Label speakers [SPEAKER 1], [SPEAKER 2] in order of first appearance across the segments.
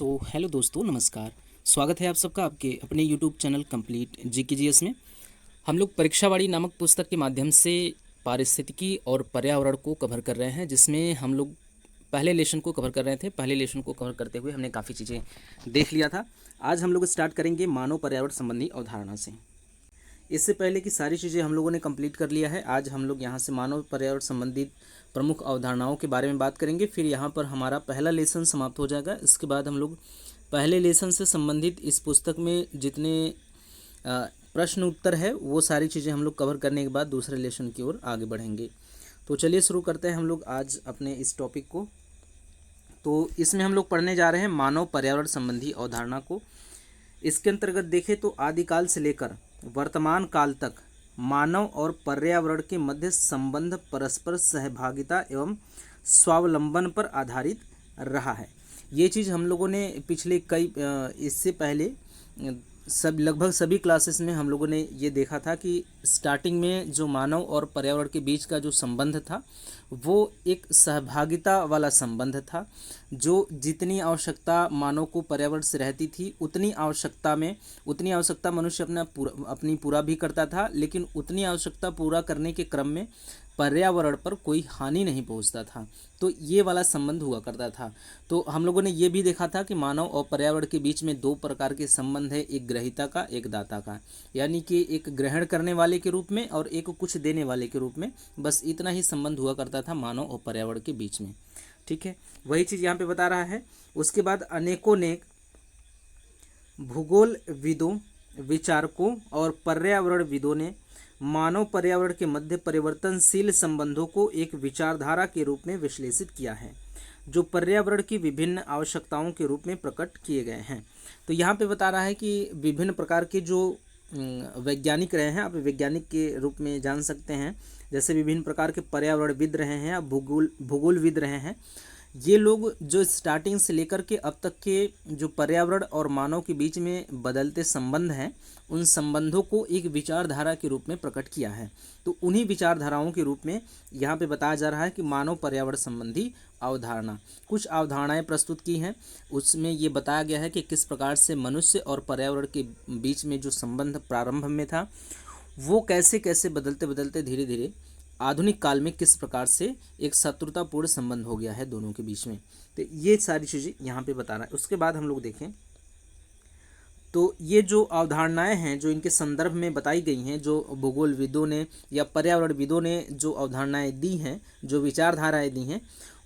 [SPEAKER 1] Hello दोस्तों, नमस्कार। स्वागत है आप सबका आपके अपने यूट्यूब चैनल कंप्लीट जीकेजीएस में। हम लोग परीक्षावाड़ी नामक पुस्तक के माध्यम से पारिस्थितिकी और पर्यावरण को कवर कर रहे हैं, जिसमें हम लोग पहले लेसन को कवर कर रहे थे। पहले लेसन को कवर करते हुए हमने काफ़ी चीज़ें देख लिया था। आज हम लोग स्टार्ट करेंगे मानव पर्यावरण संबंधी अवधारणा से। इससे पहले की सारी चीज़ें हम लोगों ने कंप्लीट कर लिया है। आज हम लोग यहाँ से मानव पर्यावरण संबंधित प्रमुख अवधारणाओं के बारे में बात करेंगे। फिर यहाँ पर हमारा पहला लेसन समाप्त हो जाएगा। इसके बाद हम लोग पहले लेसन से संबंधित इस पुस्तक में जितने प्रश्न उत्तर है वो सारी चीज़ें हम लोग कवर करने के बाद दूसरे लेसन की ओर आगे बढ़ेंगे। तो चलिए शुरू करते हैं हम लोग आज अपने इस टॉपिक को। तो इसमें हम लोग पढ़ने जा रहे हैं मानव पर्यावरण संबंधी अवधारणा को। इसके अंतर्गत देखें तो आदिकाल से लेकर वर्तमान काल तक मानव और पर्यावरण के मध्य संबंध परस्पर सहभागिता एवं स्वावलंबन पर आधारित रहा है। ये चीज़ हम लोगों ने पिछले इससे पहले लगभग सभी क्लासेस में हम लोगों ने ये देखा था कि स्टार्टिंग में जो मानव और पर्यावरण के बीच का जो संबंध था वो एक सहभागिता वाला संबंध था। जो जितनी आवश्यकता मानव को पर्यावरण से रहती थी उतनी आवश्यकता मनुष्य अपनी पूरा भी करता था, लेकिन उतनी आवश्यकता पूरा करने के क्रम में पर्यावरण पर कोई हानि नहीं पहुंचता था। तो ये वाला संबंध हुआ करता था। तो हम लोगों ने ये भी देखा था कि मानव और पर्यावरण के बीच में दो प्रकार के संबंध है, एक ग्रहीता का, एक दाता का। यानी कि एक ग्रहण करने वाले के रूप में और एक कुछ देने वाले के रूप में। बस इतना ही संबंध हुआ करता था मानव और पर्यावरण के बीच में। ठीक है, वही चीज़ यहाँ पे बता रहा है। उसके बाद अनेकों ने भूगोलविदों, विचारकों और पर्यावरणविदों ने मानव पर्यावरण के मध्य परिवर्तनशील संबंधों को एक विचारधारा के रूप में विश्लेषित किया है, जो पर्यावरण की विभिन्न आवश्यकताओं के रूप में प्रकट किए गए हैं। तो यहाँ पे बता रहा है कि विभिन्न प्रकार के जो वैज्ञानिक रहे हैं, आप वैज्ञानिक के रूप में जान सकते हैं, जैसे विभिन्न प्रकार के पर्यावरणविद रहे हैं या भूगोलविद रहे हैं। ये लोग जो स्टार्टिंग से लेकर के अब तक के जो पर्यावरण और मानव के बीच में बदलते संबंध हैं, उन संबंधों को एक विचारधारा के रूप में प्रकट किया है। तो उन्हीं विचारधाराओं के रूप में यहाँ पे बताया जा रहा है कि मानव पर्यावरण संबंधी अवधारणा, कुछ अवधारणाएं प्रस्तुत की हैं। उसमें ये बताया गया है कि किस प्रकार से मनुष्य और पर्यावरण के बीच में जो संबंध प्रारंभ में था वो कैसे कैसे बदलते बदलते धीरे धीरे आधुनिक काल में किस प्रकार से एक शत्रुतापूर्ण संबंध हो गया है दोनों के बीच में। तो ये सारी चीज़ें यहाँ पे बता रहा है। उसके बाद हम लोग देखें तो ये जो अवधारणाएं हैं जो इनके संदर्भ में बताई गई हैं, जो भूगोलविदों ने या पर्यावरणविदों ने जो अवधारणाएं दी हैं, जो विचारधाराएं दी हैं,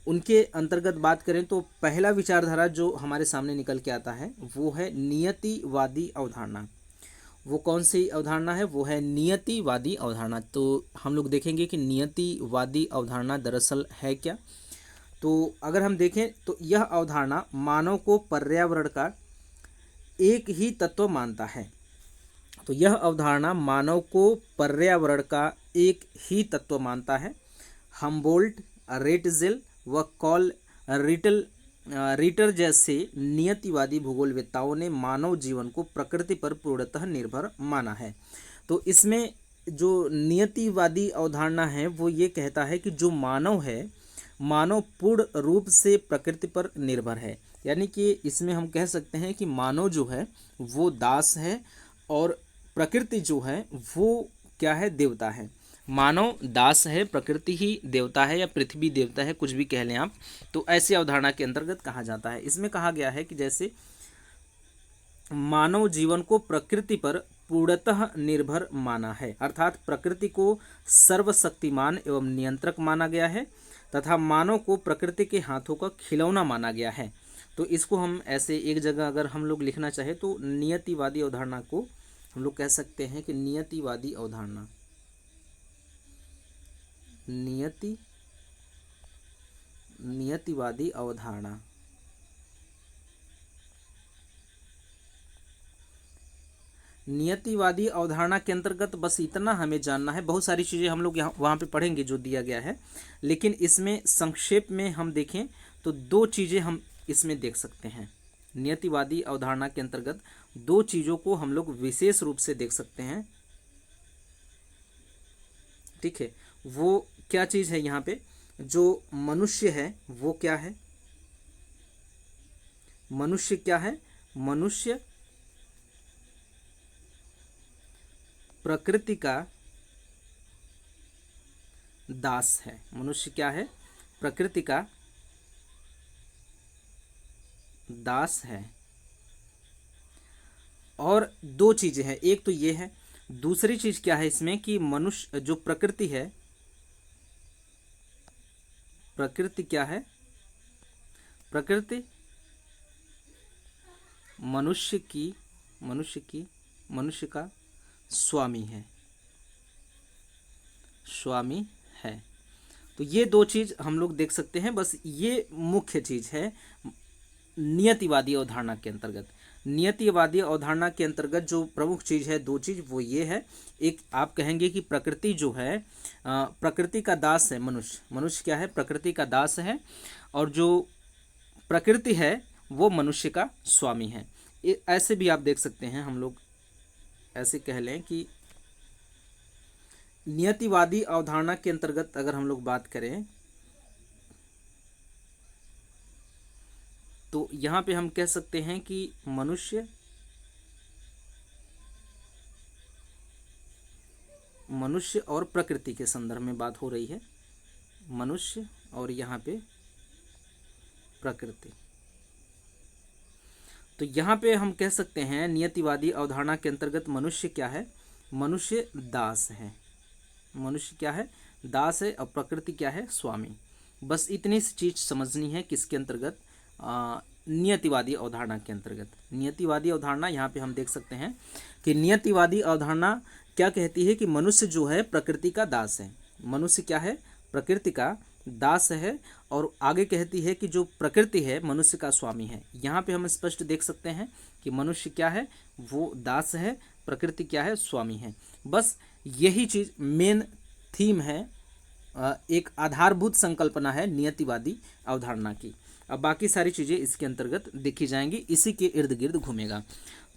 [SPEAKER 1] उनके अंतर्गत बात करें तो पहला विचारधारा जो हमारे सामने निकल के आता है वो है नियतिवादी अवधारणा। वो कौन सी अवधारणा है? वो है नियतिवादी अवधारणा। तो हम लोग देखेंगे कि नियतिवादी अवधारणा दरअसल है क्या। तो अगर हम देखें तो यह अवधारणा मानव को पर्यावरण का एक ही तत्व मानता है। तो यह अवधारणा मानव को पर्यावरण का एक ही तत्व मानता है। हम्बोल्ट, रेटजेल व कॉल रीटर जैसे नियतिवादी भूगोलवेत्ताओं ने मानव जीवन को प्रकृति पर पूर्णतः निर्भर माना है। तो इसमें जो नियतिवादी अवधारणा है वो ये कहता है कि जो मानव है, मानव पूर्ण रूप से प्रकृति पर निर्भर है। यानी कि इसमें हम कह सकते हैं कि मानव जो है वो दास है और प्रकृति जो है वो क्या है? देवता है। मानव दास है, प्रकृति ही देवता है या पृथ्वी देवता है, कुछ भी कह लें आप। तो ऐसी अवधारणा के अंतर्गत कहा जाता है। इसमें कहा गया है कि जैसे मानव जीवन को प्रकृति पर पूर्णतः निर्भर माना है, अर्थात प्रकृति को सर्वशक्तिमान एवं नियंत्रक माना गया है तथा मानव को प्रकृति के हाथों का खिलौना माना गया है। तो इसको हम ऐसे एक जगह अगर हम लोग लिखना चाहे तो नियतिवादी अवधारणा को हम लोग कह सकते हैं कि नियतिवादी अवधारणा, नियतिवादी अवधारणा। नियतिवादी अवधारणा के अंतर्गत बस इतना हमें जानना है। बहुत सारी चीज़ें हम लोग यहाँ वहाँ पे पढ़ेंगे जो दिया गया है, लेकिन इसमें संक्षेप में हम देखें तो दो चीज़ें हम इसमें देख सकते हैं। नियतिवादी अवधारणा के अंतर्गत दो चीज़ों को हम लोग विशेष रूप से देख सकते हैं। ठीक है, वो क्या चीज़ है? यहाँ पे जो मनुष्य है वो क्या है? मनुष्य क्या है? मनुष्य प्रकृति का दास है। मनुष्य क्या है? प्रकृति का दास है। और दो चीजें हैं, एक तो ये है, दूसरी चीज क्या है इसमें कि मनुष्य जो प्रकृति है, प्रकृति क्या है? प्रकृति मनुष्य का स्वामी है, स्वामी है। तो ये दो चीज हम लोग देख सकते हैं। बस ये मुख्य चीज है नियतिवादी अवधारणा के अंतर्गत। नियतिवादी अवधारणा के अंतर्गत जो प्रमुख चीज है, दो चीज, वो ये है, एक आप कहेंगे कि प्रकृति जो है प्रकृति का दास है। मनुष्य क्या है? प्रकृति का दास है। और जो प्रकृति है वो मनुष्य का स्वामी है। ऐसे भी आप देख सकते हैं, हम लोग ऐसे कह लें कि नियतिवादी अवधारणा के अंतर्गत अगर हम लोग बात करें तो यहाँ पे हम कह सकते हैं कि मनुष्य और प्रकृति के संदर्भ में बात हो रही है। मनुष्य और यहाँ पे प्रकृति। तो यहाँ पे हम कह सकते हैं नियतिवादी अवधारणा के अंतर्गत मनुष्य क्या है? मनुष्य दास है। मनुष्य क्या है? दास है। और प्रकृति क्या है? स्वामी। बस इतनी सी चीज समझनी है किसके अंतर्गत? नियतिवादी अवधारणा के अंतर्गत। नियतिवादी अवधारणा यहाँ पे हम देख सकते हैं कि नियतिवादी अवधारणा क्या कहती है कि मनुष्य जो है प्रकृति का दास है। मनुष्य क्या है? प्रकृति का दास है। और आगे कहती है कि जो प्रकृति है मनुष्य का स्वामी है। यहाँ पे हम स्पष्ट देख सकते हैं कि मनुष्य क्या है? वो दास है, प्रकृति क्या है? स्वामी है। बस यही चीज मेन थीम है, एक आधारभूत संकल्पना है नियतिवादी अवधारणा की। अब बाकी सारी चीज़ें इसके अंतर्गत देखी जाएंगी, इसी के इर्द गिर्द घूमेगा।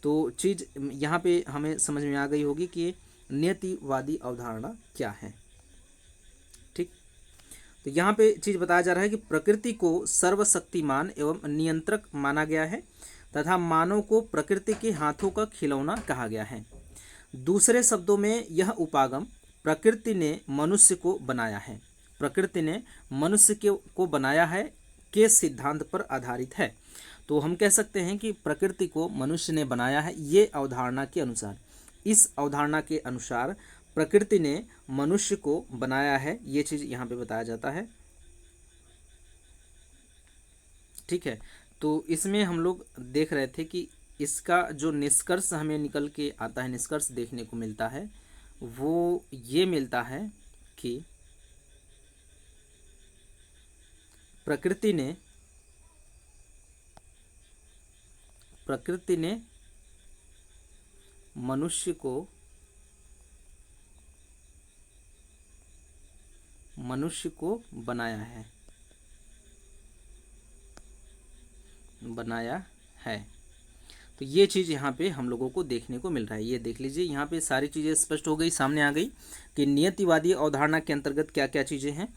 [SPEAKER 1] तो चीज़ यहाँ पे हमें समझ में आ गई होगी कि नियतिवादी अवधारणा क्या है। ठीक, तो यहाँ पे चीज़ बताया जा रहा है कि प्रकृति को सर्वशक्तिमान एवं नियंत्रक माना गया है तथा मानव को प्रकृति के हाथों का खिलौना कहा गया है। दूसरे शब्दों में यह उपागम प्रकृति ने मनुष्य को बनाया है, प्रकृति ने मनुष्य को बनाया है के सिद्धांत पर आधारित है। तो हम कह सकते हैं कि प्रकृति को मनुष्य ने बनाया है। ये अवधारणा के अनुसार, इस अवधारणा के अनुसार प्रकृति ने मनुष्य को बनाया है, ये चीज यहाँ पे बताया जाता है। ठीक है, तो इसमें हम लोग देख रहे थे कि इसका जो निष्कर्ष हमें निकल के आता है, निष्कर्ष देखने को मिलता है, वो ये मिलता है कि प्रकृति ने मनुष्य को बनाया है। तो ये चीज़ यहाँ पे हम लोगों को देखने को मिल रहा है। ये देख लीजिए, यहाँ पे सारी चीज़ें स्पष्ट हो गई, सामने आ गई कि नियतिवादी अवधारणा के अंतर्गत क्या क्या चीज़ें हैं।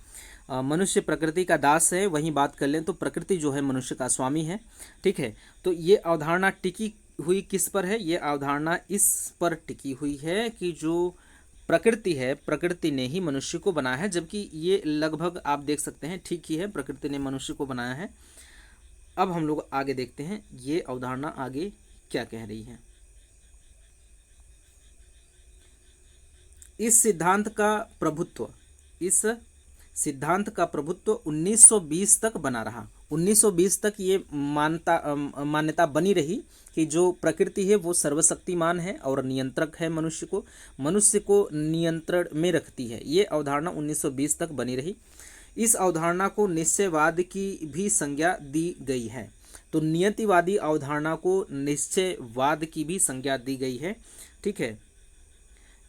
[SPEAKER 1] मनुष्य प्रकृति का दास है, वहीं बात कर लें तो प्रकृति जो है मनुष्य का स्वामी है। ठीक है, तो ये अवधारणा टिकी हुई किस पर है? ये अवधारणा इस पर टिकी हुई है कि जो प्रकृति है, प्रकृति ने ही मनुष्य को बनाया है। जबकि ये लगभग आप देख सकते हैं ठीक ही है, प्रकृति ने मनुष्य को बनाया है। अब हम लोग आगे देखते हैं ये अवधारणा आगे क्या कह रही है। इस सिद्धांत का प्रभुत्व 1920 तक बना रहा। 1920 तक ये मान्यता बनी रही कि जो प्रकृति है वो सर्वशक्तिमान है और नियंत्रक है, मनुष्य को नियंत्रण में रखती है। ये अवधारणा 1920 तक बनी रही। इस अवधारणा को निश्चयवाद की भी संज्ञा दी गई है। तो नियतिवादी अवधारणा को निश्चयवाद की भी संज्ञा दी गई है। ठीक है,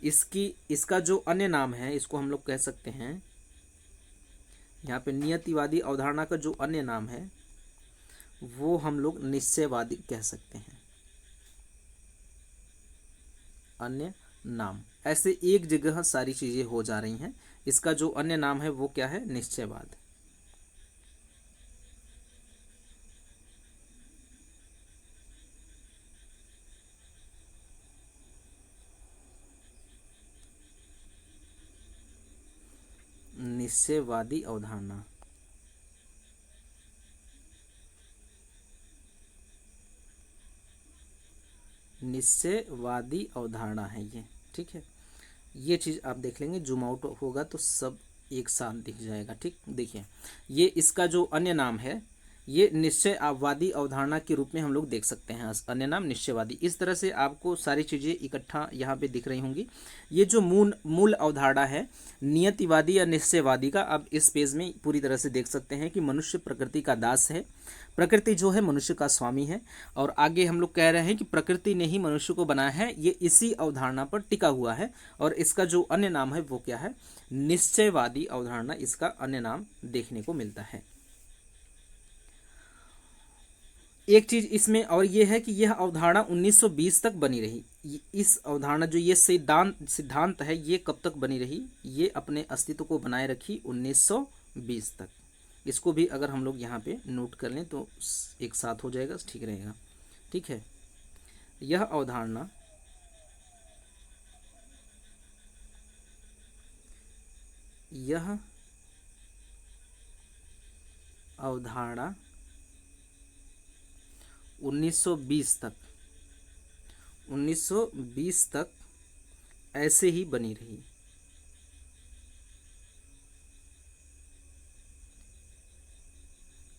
[SPEAKER 1] इसका जो अन्य नाम है, इसको हम लोग कह सकते हैं, यहाँ पे नियतिवादी अवधारणा का जो अन्य नाम है वो हम लोग निश्चयवादी कह सकते हैं। अन्य नाम, ऐसे एक जगह सारी चीजें हो जा रही हैं। इसका जो अन्य नाम है वो क्या है? निश्चयवाद। निश्चयवादी अवधारणा। निश्चयवादी अवधारणा है ये, ठीक है। ये चीज़ आप देख लेंगे, जूम आउट होगा तो सब एक साथ दिख जाएगा, ठीक। देखिए ये इसका जो अन्य नाम है, ये निश्चयवादी अवधारणा के रूप में हम लोग देख सकते हैं, अन्य नाम निश्चयवादी। इस तरह से आपको सारी चीज़ें इकट्ठा यहाँ पे दिख रही होंगी। ये जो मूल अवधारणा है नियतिवादी या निश्चयवादी का, आप इस पेज में पूरी तरह से देख सकते हैं कि मनुष्य प्रकृति का दास है, प्रकृति जो है मनुष्य का स्वामी है। और आगे हम लोग कह रहे हैं कि प्रकृति ने ही मनुष्य को बनाया है, ये इसी अवधारणा पर टिका हुआ है। और इसका जो अन्य नाम है वो क्या है, निश्चयवादी अवधारणा, इसका अन्य नाम देखने को मिलता है। एक चीज इसमें और ये है कि यह अवधारणा 1920 तक बनी रही। इस अवधारणा जो ये सिद्धांत है, ये कब तक बनी रही, ये अपने अस्तित्व को बनाए रखी 1920 तक। इसको भी अगर हम लोग यहाँ पे नोट कर लें तो एक साथ हो जाएगा, ठीक रहेगा, ठीक है। यह अवधारणा यह अवधारणा 1920 तक ऐसे ही बनी रही।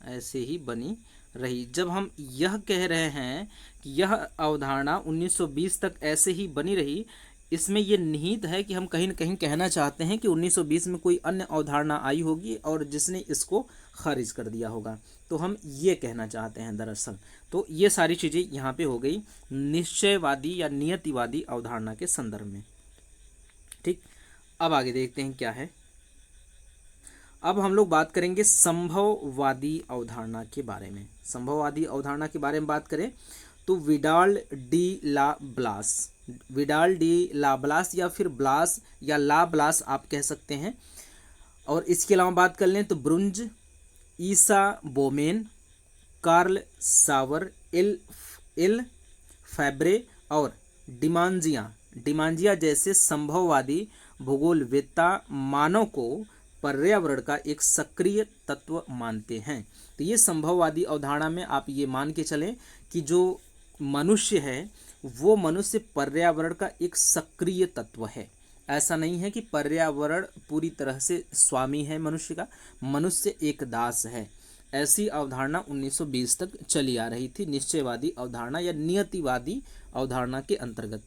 [SPEAKER 1] ऐसे ही बनी रही। जब हम यह कह रहे हैं कि यह अवधारणा 1920 तक ऐसे ही बनी रही, इसमें यह निहित है कि हम कहीं न कहीं कहना चाहते हैं कि 1920 में कोई अन्य अवधारणा आई होगी और जिसने इसको खारिज कर दिया होगा, तो हम ये कहना चाहते हैं दरअसल। तो ये सारी चीज़ें यहाँ पे हो गई निश्चयवादी या नियतिवादी अवधारणा के संदर्भ में, ठीक। अब आगे देखते हैं क्या है। अब हम लोग बात करेंगे संभववादी अवधारणा के बारे में। संभववादी अवधारणा के बारे में बात करें तो विडाल डी ला ब्लास या फिर ब्लास या ला ब्लास आप कह सकते हैं। और इसके अलावा बात कर लें तो ब्रुंज, ईसा बोमेन, कार्ल सावर, एल फैब्रे और डिमांजिया जैसे संभववादी भूगोलवेत्ता मानव को पर्यावरण का एक सक्रिय तत्व मानते हैं। तो ये संभववादी अवधारणा में आप ये मान के चलें कि जो मनुष्य है वो मनुष्य पर्यावरण का एक सक्रिय तत्व है। ऐसा नहीं है कि पर्यावरण पूरी तरह से स्वामी है मनुष्य का, मनुष्य एक दास है। ऐसी अवधारणा 1920 तक चली आ रही थी, निश्चयवादी अवधारणा या नियतिवादी अवधारणा के अंतर्गत।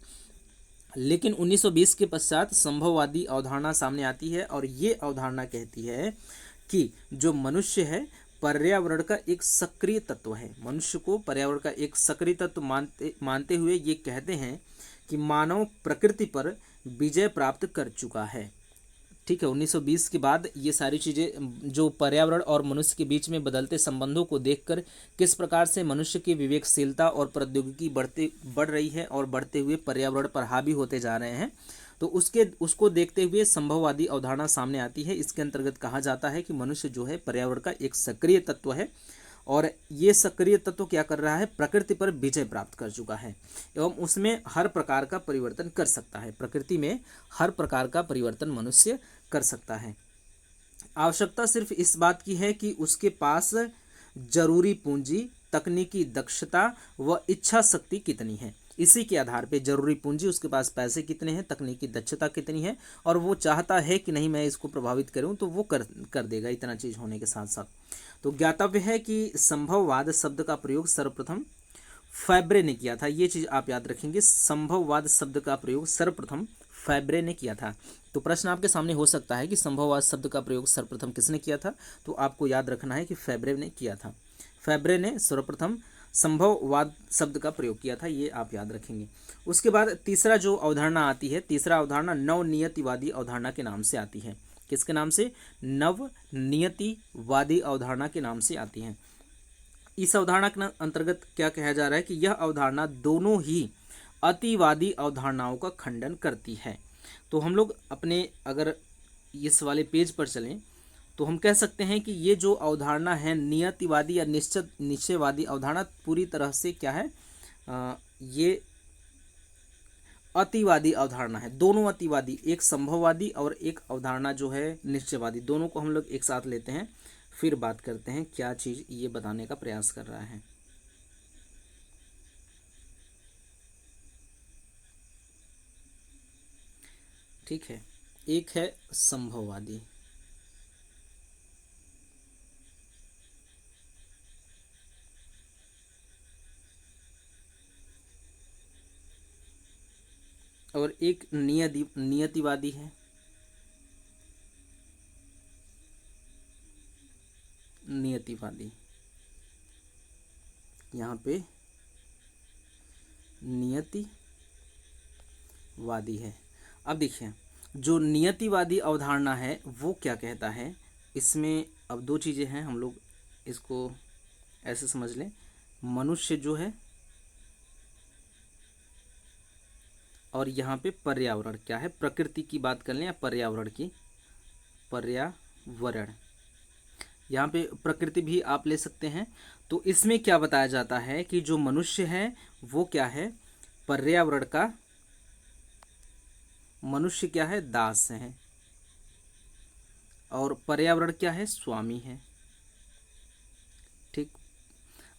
[SPEAKER 1] लेकिन 1920 के पश्चात संभववादी अवधारणा सामने आती है और ये अवधारणा कहती है कि जो मनुष्य है पर्यावरण का एक सक्रिय तत्व है। मनुष्य को पर्यावरण का एक सक्रिय तत्व मानते हुए ये कहते हैं कि मानव प्रकृति पर विजय प्राप्त कर चुका है, ठीक है। 1920 के बाद ये सारी चीज़ें जो पर्यावरण और मनुष्य के बीच में बदलते संबंधों को देखकर किस प्रकार से मनुष्य की विवेकशीलता और प्रौद्योगिकी बढ़ रही है और बढ़ते हुए पर्यावरण पर हावी होते जा रहे हैं, तो उसको देखते हुए संभववादी अवधारणा सामने आती है। इसके अंतर्गत कहा जाता है कि मनुष्य जो है पर्यावरण का एक सक्रिय तत्व है और ये सक्रिय तत्व क्या कर रहा है, प्रकृति पर विजय प्राप्त कर चुका है एवं उसमें हर प्रकार का परिवर्तन कर सकता है। प्रकृति में हर प्रकार का परिवर्तन मनुष्य कर सकता है। आवश्यकता सिर्फ इस बात की है कि उसके पास जरूरी पूंजी, तकनीकी दक्षता व इच्छा शक्ति कितनी है। इसी के आधार पे जरूरी पूंजी, उसके पास पैसे कितने हैं, तकनीकी दक्षता कितनी है और वो चाहता है कि नहीं मैं इसको प्रभावित करूं, तो वो कर देगा इतना चीज़ होने के साथ साथ। तो ज्ञातव्य है कि संभववाद शब्द का प्रयोग सर्वप्रथम फैब्रे ने किया था। ये चीज़ आप याद रखेंगे, संभववाद शब्द का प्रयोग सर्वप्रथम फैब्रे ने किया था। तो प्रश्न आपके सामने हो सकता है कि संभववाद शब्द का प्रयोग सर्वप्रथम किसने किया था, तो आपको याद रखना है कि फैब्रे ने किया था। फैब्रे ने सर्वप्रथम संभववाद शब्द का प्रयोग किया था, ये आप याद रखेंगे। उसके बाद तीसरा जो अवधारणा आती है, तीसरा अवधारणा नवनियतिवादी अवधारणा के नाम से आती है। किसके नाम से, नवनियतिवादी अवधारणा के नाम से आती है। इस अवधारणा के अंतर्गत क्या कहा जा रहा है कि यह अवधारणा दोनों ही अतिवादी अवधारणाओं का खंडन करती है। तो हम लोग अपने अगर इस वाले पेज पर चलें तो हम कह सकते हैं कि ये जो अवधारणा है नियतिवादी या निश्चयवादी अवधारणा पूरी तरह से क्या है, ये अतिवादी अवधारणा है, दोनों अतिवादी, एक संभववादी और एक अवधारणा जो है निश्चयवादी, दोनों को हम लोग एक साथ लेते हैं, फिर बात करते हैं क्या चीज़ ये बताने का प्रयास कर रहा है। ठीक है, एक है संभववादी, और एक नियतिवादी है। नियतिवादी, यहाँ पे नियतिवादी है। अब देखिए, जो नियतिवादी अवधारणा है वो क्या कहता है, इसमें अब दो चीज़ें हैं, हम लोग इसको ऐसे समझ लें, मनुष्य जो है और यहाँ पे पर्यावरण क्या है, प्रकृति की बात कर लें या पर्यावरण की, पर्यावरण, यहाँ पे प्रकृति भी आप ले सकते हैं। तो इसमें क्या बताया जाता है कि जो मनुष्य है वो क्या है, पर्यावरण का, मनुष्य क्या है, दास है, और पर्यावरण क्या है, स्वामी है। ठीक,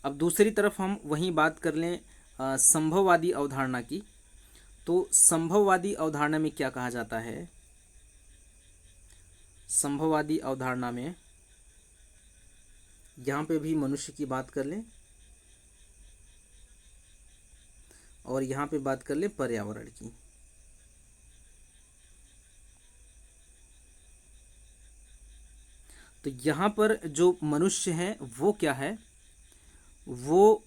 [SPEAKER 1] अब दूसरी तरफ हम वहीं बात कर लें संभववादी अवधारणा की। तो संभववादी अवधारणा में क्या कहा जाता है, संभववादी अवधारणा में यहाँ पे भी मनुष्य की बात कर लें और यहाँ पे बात कर लें पर्यावरण की। तो यहाँ पर जो मनुष्य है वो क्या है, वो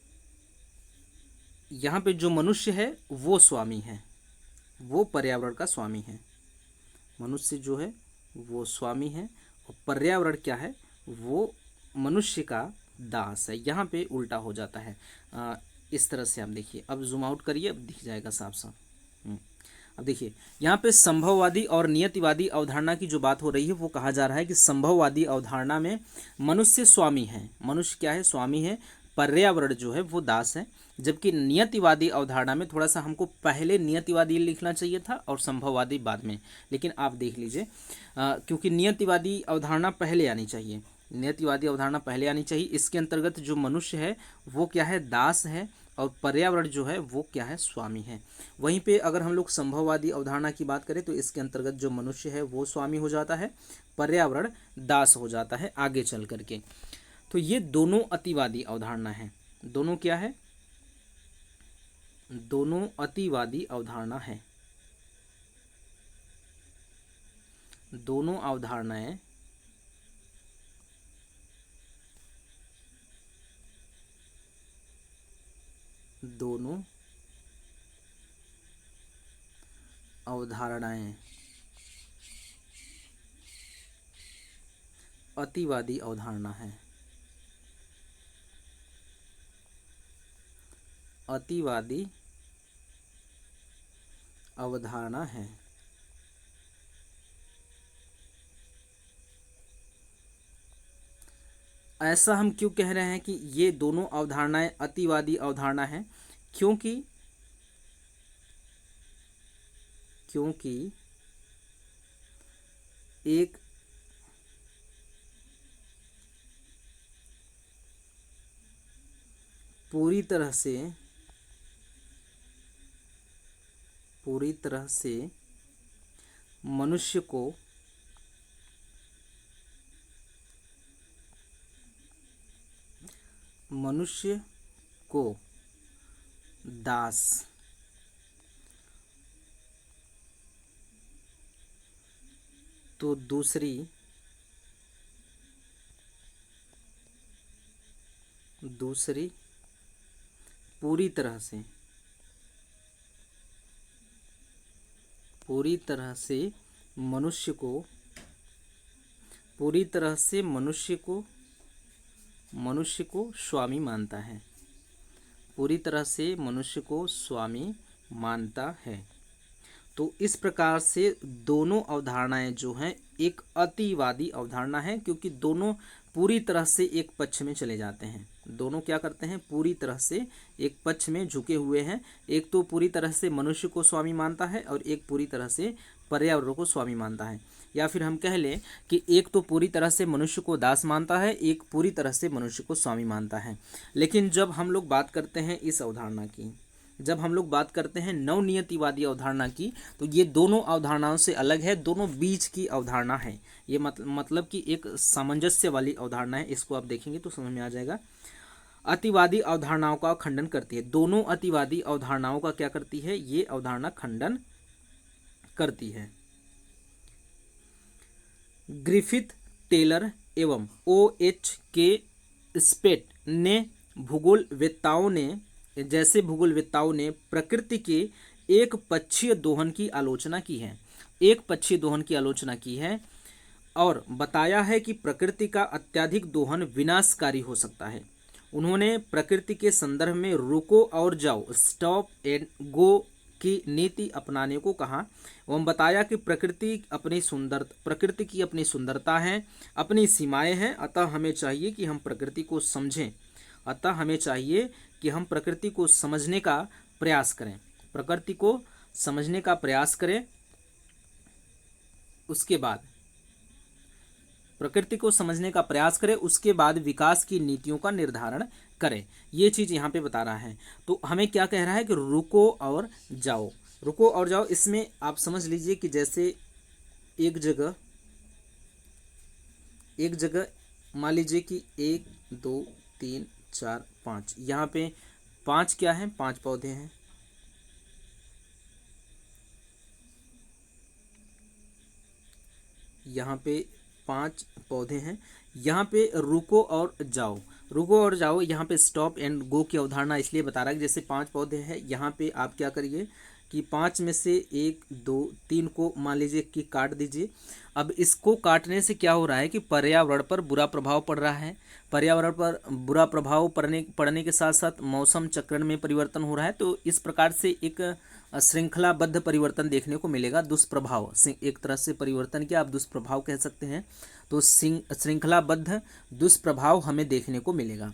[SPEAKER 1] यहाँ पे जो मनुष्य है वो स्वामी है, वो पर्यावरण का स्वामी है। मनुष्य जो है वो स्वामी है और पर्यावरण क्या है, वो मनुष्य का दास है। यहाँ पे उल्टा हो जाता है। इस तरह से आप देखिए, अब जूम आउट करिए, अब दिख जाएगा साफ साफ। अब देखिए, यहाँ पे संभववादी और नियतिवादी अवधारणा की जो बात हो रही है वो कहा जा रहा है कि संभववादी अवधारणा में मनुष्य स्वामी है, मनुष्य क्या है, स्वामी है, पर्यावरण जो है वो दास है। जबकि नियतिवादी अवधारणा में थोड़ा सा हमको पहले नियतिवादी लिखना चाहिए था और संभववादी बाद में, लेकिन आप देख लीजिए क्योंकि नियतिवादी अवधारणा पहले आनी चाहिए, नियतिवादी अवधारणा पहले आनी चाहिए। इसके अंतर्गत जो मनुष्य है वो क्या है, दास है, और पर्यावरण जो है वो क्या है, स्वामी है। वहीं पे अगर हम लोग संभववादी अवधारणा की बात करें तो इसके अंतर्गत जो मनुष्य है वो स्वामी हो जाता है, पर्यावरण दास हो जाता है आगे चल करके। तो ये दोनों अतिवादी अवधारणा है, दोनों क्या है, दोनों अतिवादी अवधारणा है। दोनों अवधारणाएं अतिवादी अवधारणा है, अतिवादी अवधारणा है। ऐसा हम क्यों कह रहे हैं कि ये दोनों अवधारणाएं अतिवादी अवधारणा है, क्योंकि एक पूरी तरह से मनुष्य को दास, तो दूसरी पूरी तरह से मनुष्य को स्वामी मानता है, पूरी तरह से मनुष्य को स्वामी मानता है। तो इस प्रकार से दोनों अवधारणाएं जो हैं एक अतिवादी अवधारणा है, क्योंकि दोनों पूरी तरह से एक पक्ष में चले जाते हैं, दोनों क्या करते हैं, पूरी तरह से एक पक्ष में झुके हुए हैं। एक तो पूरी तरह से मनुष्य को स्वामी मानता है और एक पूरी तरह से पर्यावरण को स्वामी मानता है। या फिर हम कह लें कि एक तो पूरी तरह से मनुष्य को दास मानता है, एक पूरी तरह से मनुष्य को स्वामी मानता है। लेकिन जब हम लोग बात करते हैं इस अवधारणा की, जब हम लोग बात करते हैं नवनियतिवादी अवधारणा की, तो ये दोनों अवधारणाओं से अलग है, दोनों बीच की अवधारणा है। ये मतलब कि एक सामंजस्य वाली अवधारणा है। इसको आप देखेंगे तो समझ में आ जाएगा। अतिवादी अवधारणाओं का खंडन करती है। दोनों अतिवादी अवधारणाओं का क्या करती है, ये अवधारणा खंडन करती है। ग्रिफिथ, टेलर एवं O.H.K. स्पेट ने भूगोलवेत्ताओं ने प्रकृति के एक पक्षीय दोहन की आलोचना की है। एक पक्षीय दोहन की आलोचना की है और बताया है कि प्रकृति का अत्यधिक दोहन विनाशकारी हो सकता है। उन्होंने प्रकृति के संदर्भ में रुको और जाओ, स्टॉप एंड गो की नीति अपनाने को कहा एवं बताया कि प्रकृति की अपनी सुंदरता है, अपनी सीमाएं हैं। अतः हमें चाहिए कि हम प्रकृति को समझें। अतः हमें चाहिए कि हम प्रकृति को समझने का प्रयास करें। प्रकृति को समझने का प्रयास करें। उसके बाद प्रकृति को समझने का प्रयास करें, उसके बाद विकास की नीतियों का निर्धारण करें। ये चीज़ यहाँ पे बता रहा है। तो हमें क्या कह रहा है कि रुको और जाओ। रुको और जाओ, इसमें आप समझ लीजिए कि जैसे एक जगह मान लीजिए कि 1 2 3 4 5, यहाँ पे 5 क्या है, 5 पौधे हैं। यहाँ पे 5 पौधे हैं। यहाँ पे रुको और जाओ, रुको और जाओ, यहाँ पे स्टॉप एंड गो की अवधारणा इसलिए बता रहा है कि जैसे 5 पौधे हैं, यहाँ पे आप क्या करिए कि 5 में से 1 2 3 को मान लीजिए कि काट दीजिए। अब इसको काटने से क्या हो रहा है कि पर्यावरण पर बुरा प्रभाव पड़ रहा है। पर्यावरण पर बुरा प्रभाव पड़ने के साथ साथ मौसम चक्रण में परिवर्तन हो रहा है। तो इस प्रकार से एक श्रृंखलाबद्ध परिवर्तन देखने को मिलेगा। दुष्प्रभाव, एक तरह से परिवर्तन क्या आप दुष्प्रभाव कह सकते हैं। तो श्रृंखलाबद्ध दुष्प्रभाव हमें देखने को मिलेगा।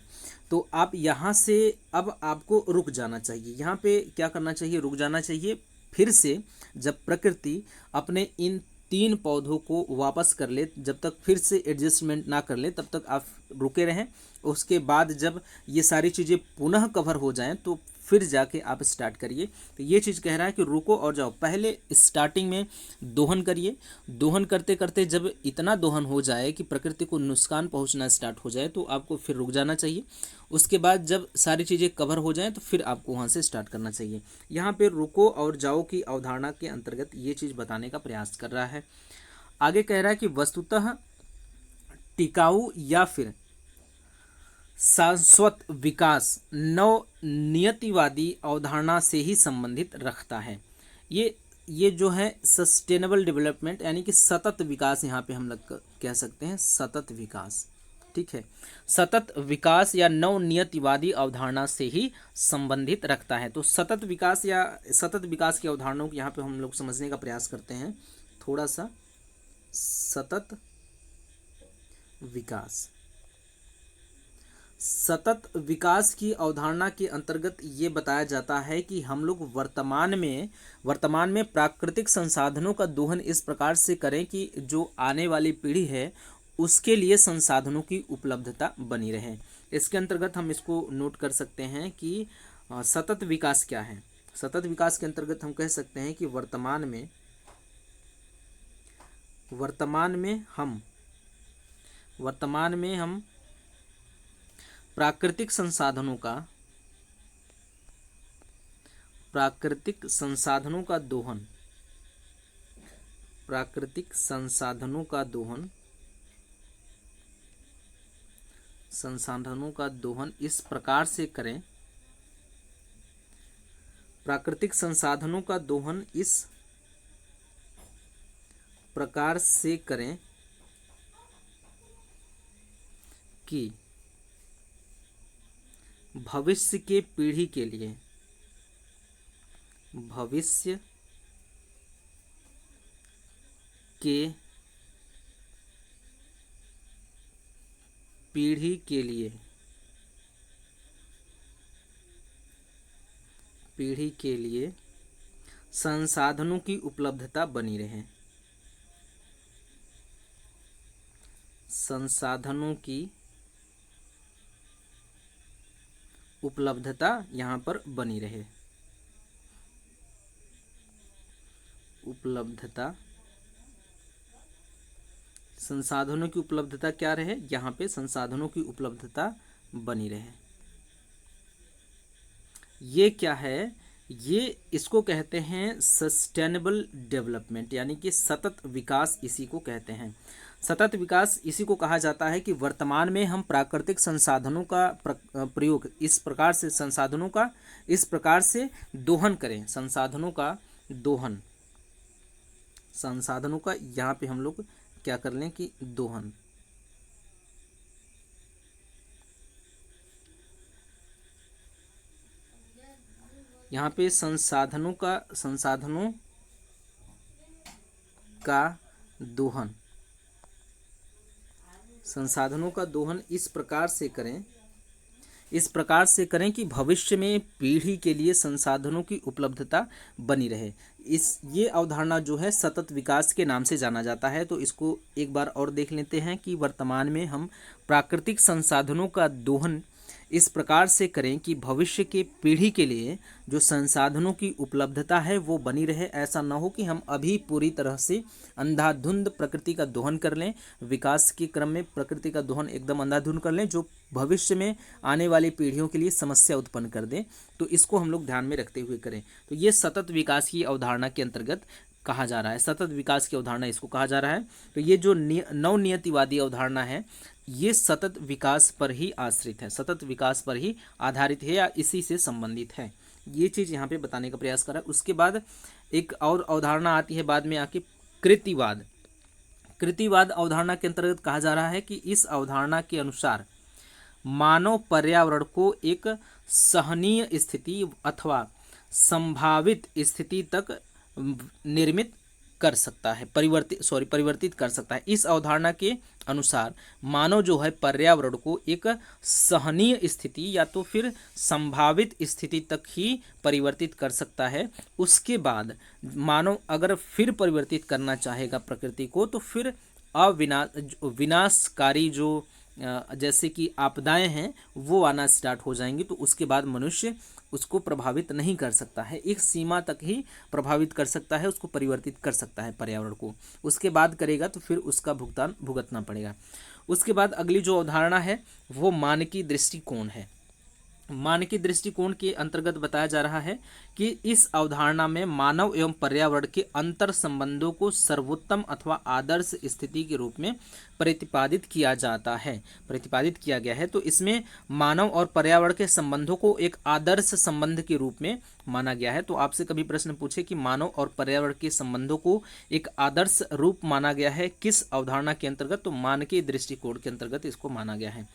[SPEAKER 1] तो आप यहाँ से अब आपको रुक जाना चाहिए। यहाँ पे क्या करना चाहिए, रुक जाना चाहिए। फिर से जब प्रकृति अपने इन 3 पौधों को वापस कर ले, जब तक फिर से एडजस्टमेंट ना कर ले तब तक आप रुके रहें। उसके बाद जब ये सारी चीज़ें पुनः कवर हो जाएं तो फिर जाके आप स्टार्ट करिए। तो ये चीज़ कह रहा है कि रुको और जाओ। पहले स्टार्टिंग में दोहन करिए। दोहन करते करते जब इतना दोहन हो जाए कि प्रकृति को नुकसान पहुंचना स्टार्ट हो जाए तो आपको फिर रुक जाना चाहिए। उसके बाद जब सारी चीज़ें कवर हो जाएं तो फिर आपको वहाँ से स्टार्ट करना चाहिए। यहाँ पे रुको और जाओ की अवधारणा के अंतर्गत ये चीज़ बताने का प्रयास कर रहा है। आगे कह रहा है कि वस्तुतः टिकाऊ या फिर शाश्वत विकास नवनियतिवादी अवधारणा से ही संबंधित रखता है। ये जो है सस्टेनेबल डेवलपमेंट यानी कि सतत विकास, यहाँ पे हम लोग कह सकते हैं सतत विकास। ठीक है, सतत विकास या नवनियतिवादी अवधारणा से ही संबंधित रखता है। तो सतत विकास या सतत विकास की अवधारणाओं को यहाँ पे हम लोग समझने का प्रयास करते हैं थोड़ा सा। सतत विकास, सतत विकास की अवधारणा के अंतर्गत ये बताया जाता है कि हम लोग वर्तमान में प्राकृतिक संसाधनों का दोहन इस प्रकार से करें कि जो आने वाली पीढ़ी है उसके लिए संसाधनों की उपलब्धता बनी रहे। इसके अंतर्गत हम इसको नोट कर सकते हैं कि सतत विकास क्या है। सतत विकास के अंतर्गत हम कह सकते हैं कि वर्तमान में हम प्राकृतिक संसाधनों का दोहन इस प्रकार से करें। प्राकृतिक संसाधनों का दोहन इस प्रकार से करें कि भविष्य के पीढ़ी के लिए पीढ़ी के लिए संसाधनों की उपलब्धता बनी रहे। संसाधनों की उपलब्धता यहाँ पर बनी रहे। उपलब्धता, संसाधनों की उपलब्धता क्या रहे, यहाँ पे संसाधनों की उपलब्धता बनी रहे। ये क्या है, ये इसको कहते हैं सस्टेनेबल डेवलपमेंट, यानी कि सतत विकास इसी को कहते हैं। सतत विकास इसी को कहा जाता है कि वर्तमान में हम प्राकृतिक संसाधनों का प्रयोग इस प्रकार से, संसाधनों का इस प्रकार से दोहन करें, संसाधनों का दोहन, संसाधनों का यहाँ पे हम लोग क्या कर लें कि दोहन। यहाँ पे संसाधनों का दोहन, संसाधनों का दोहन इस प्रकार से करें कि भविष्य में पीढ़ी के लिए संसाधनों की उपलब्धता बनी रहे। ये अवधारणा जो है सतत विकास के नाम से जाना जाता है। तो इसको एक बार और देख लेते हैं कि वर्तमान में हम प्राकृतिक संसाधनों का दोहन इस प्रकार से करें कि भविष्य के पीढ़ी के लिए जो संसाधनों की उपलब्धता है वो बनी रहे। ऐसा न हो कि हम अभी पूरी तरह से अंधाधुंध प्रकृति का दोहन कर लें, विकास के क्रम में प्रकृति का दोहन एकदम अंधाधुंध कर लें, जो भविष्य में आने वाली पीढ़ियों के लिए समस्या उत्पन्न कर दें। तो इसको हम लोग ध्यान में रखते हुए करें। तो ये सतत विकास की अवधारणा के अंतर्गत कहा जा रहा है, सतत विकास की अवधारणा इसको कहा जा रहा है। तो ये जो नवनियतिवादी अवधारणा है ये सतत विकास पर ही आश्रित है, सतत विकास पर ही आधारित है या इसी से संबंधित है। ये चीज़ यहाँ पे बताने का प्रयास कर रहा है। उसके बाद एक और अवधारणा आती है बाद में आके, कृतिवाद। कृतिवाद अवधारणा के अंतर्गत कहा जा रहा है कि इस अवधारणा के अनुसार मानव पर्यावरण को एक सहनीय स्थिति अथवा संभावित स्थिति तक निर्मित कर सकता है, परिवर्तित कर सकता है। इस अवधारणा के अनुसार मानव जो है पर्यावरण को एक सहनीय स्थिति या तो फिर संभावित स्थिति तक ही परिवर्तित कर सकता है। उसके बाद मानव अगर फिर परिवर्तित करना चाहेगा प्रकृति को तो फिर विनाशकारी जो जैसे कि आपदाएं हैं वो आना स्टार्ट हो जाएंगी। तो उसके बाद मनुष्य उसको प्रभावित नहीं कर सकता है, एक सीमा तक ही प्रभावित कर सकता है, उसको परिवर्तित कर सकता है पर्यावरण को। उसके बाद करेगा तो फिर उसका भुगतान भुगतना पड़ेगा। उसके बाद अगली जो अवधारणा है वो मानकीय दृष्टिकोण है। मानकीय दृष्टिकोण के अंतर्गत बताया जा रहा है कि इस अवधारणा में मानव एवं पर्यावरण के अंतर संबंधों को सर्वोत्तम अथवा आदर्श स्थिति के रूप में प्रतिपादित किया गया है। तो इसमें मानव और पर्यावरण के संबंधों को एक आदर्श संबंध के रूप में माना गया है। तो आपसे कभी प्रश्न पूछे कि मानव और पर्यावरण के संबंधों को एक आदर्श रूप माना गया है किस अवधारणा के अंतर्गत, तो मानकीय दृष्टिकोण के अंतर्गत इसको माना गया है।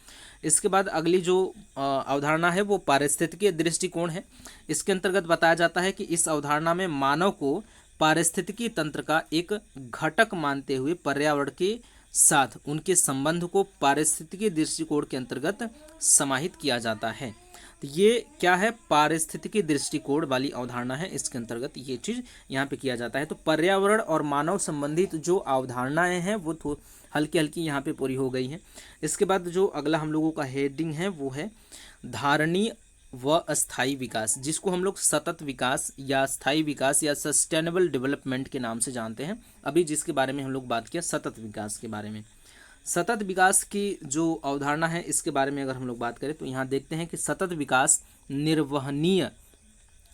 [SPEAKER 1] इसके बाद अगली जो अवधारणा है वो पारिस्थितिकीय दृष्टिकोण है। इसके अंतर्गत बताया जाता है कि इस अवधारणा में मानव को पारिस्थितिकी तंत्र का एक घटक मानते हुए पर्यावरण के साथ उनके संबंध को पारिस्थितिकी दृष्टिकोण के अंतर्गत समाहित किया जाता है। तो ये क्या है, पारिस्थितिकी दृष्टिकोण वाली अवधारणा है, इसके अंतर्गत ये चीज़ यहाँ पे किया जाता है। तो पर्यावरण और मानव संबंधित जो अवधारणाएं हैं वो हल्की हल्की यहाँ पे पूरी हो गई हैं। इसके बाद जो अगला हम लोगों का हेडिंग है वो है धारणीय व अस्थायी विकास, जिसको हम लोग सतत विकास या स्थायी विकास या सस्टेनेबल डेवलपमेंट के नाम से जानते हैं। अभी जिसके बारे में हम लोग बात किया सतत विकास के बारे में। सतत विकास की जो अवधारणा है इसके बारे में अगर हम लोग बात करें तो यहाँ देखते हैं कि सतत विकास निर्वहनीय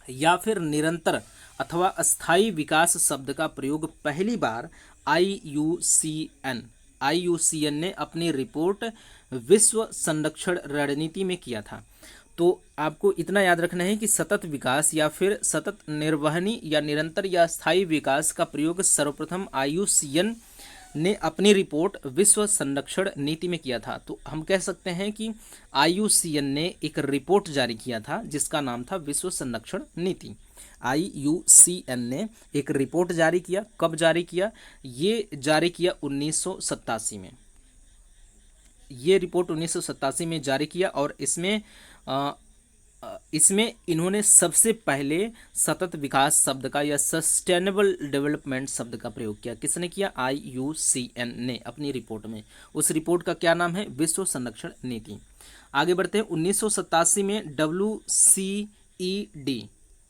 [SPEAKER 1] या फिर निरंतर अथवा अस्थायी विकास शब्द का प्रयोग पहली बार IUCN ने अपनी रिपोर्ट विश्व संरक्षण रणनीति में किया था। तो आपको इतना याद रखना है कि सतत विकास या फिर सतत निर्वहनी या निरंतर या स्थायी विकास का प्रयोग सर्वप्रथम IUCN ने अपनी रिपोर्ट विश्व संरक्षण नीति में किया था। तो हम कह सकते हैं कि IUCN ने एक रिपोर्ट जारी किया था जिसका नाम था विश्व संरक्षण नीति। IUCN ने एक रिपोर्ट जारी किया। कब जारी किया? ये जारी किया 1987 में। ये रिपोर्ट 1987 में जारी किया और इसमें इसमें इन्होंने सबसे पहले सतत विकास शब्द का या सस्टेनेबल डेवलपमेंट शब्द का प्रयोग किया। किसने किया? IUCN ने अपनी रिपोर्ट में। उस रिपोर्ट का क्या नाम है? विश्व संरक्षण नीति। आगे बढ़ते हैं। 1987 में WCED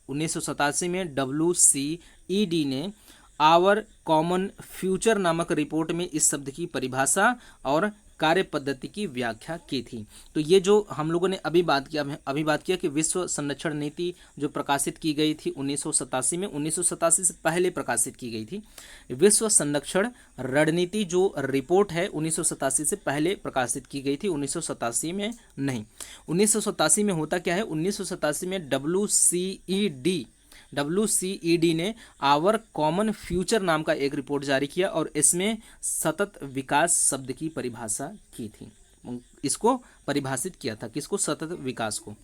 [SPEAKER 1] 1987 में WCED ने आवर कॉमन फ्यूचर नामक रिपोर्ट में इस शब्द की परिभाषा और कार्य पद्धति की व्याख्या की थी। तो ये जो हम लोगों ने अभी बात किया कि विश्व संरक्षण नीति जो प्रकाशित की गई थी 1987 में, 1987 से पहले प्रकाशित की गई थी। विश्व संरक्षण रणनीति जो रिपोर्ट है 1987 से पहले प्रकाशित की गई थी, 1987 में नहीं। 1987 में होता क्या है? 1987 में WCED ने आवर कॉमन फ्यूचर नाम का एक रिपोर्ट जारी किया और इसमें सतत विकास शब्द की परिभाषा की थी। इसको परिभाषित किया था, किसको? सतत विकास को,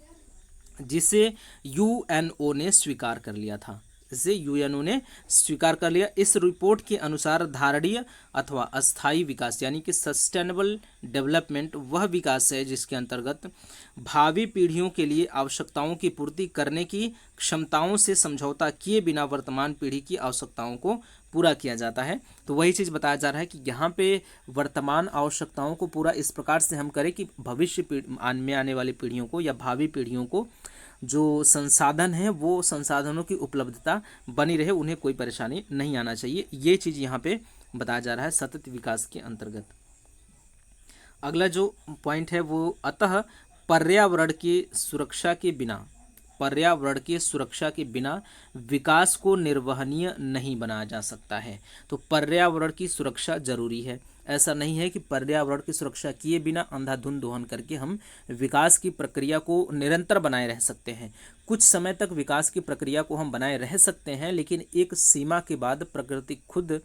[SPEAKER 1] जिसे UNO ने स्वीकार कर लिया था। इसे UNO ने स्वीकार कर लिया। इस रिपोर्ट के अनुसार धारणीय अथवा अस्थायी विकास यानी कि सस्टेनेबल डेवलपमेंट वह विकास है जिसके अंतर्गत भावी पीढ़ियों के लिए आवश्यकताओं की पूर्ति करने की क्षमताओं से समझौता किए बिना वर्तमान पीढ़ी की आवश्यकताओं को पूरा किया जाता है। तो वही चीज़ बताया जा रहा है कि यहाँ पे वर्तमान आवश्यकताओं को पूरा इस प्रकार से हम करें कि भविष्य में आने वाली पीढ़ियों को या भावी पीढ़ियों को जो संसाधन है वो संसाधनों की उपलब्धता बनी रहे, उन्हें कोई परेशानी नहीं आना चाहिए। ये चीज़ यहाँ पे बताया जा रहा है सतत विकास के अंतर्गत। अगला जो पॉइंट है वो अतः पर्यावरण की सुरक्षा के बिना विकास को निर्वहनीय नहीं बनाया जा सकता है। तो पर्यावरण की सुरक्षा जरूरी है। ऐसा नहीं है कि पर्यावरण की सुरक्षा किए बिना अंधाधुंध दोहन करके हम विकास की प्रक्रिया को निरंतर बनाए रह सकते हैं। कुछ समय तक विकास की प्रक्रिया को हम बनाए रह सकते हैं, लेकिन एक सीमा के बाद प्रकृति खुद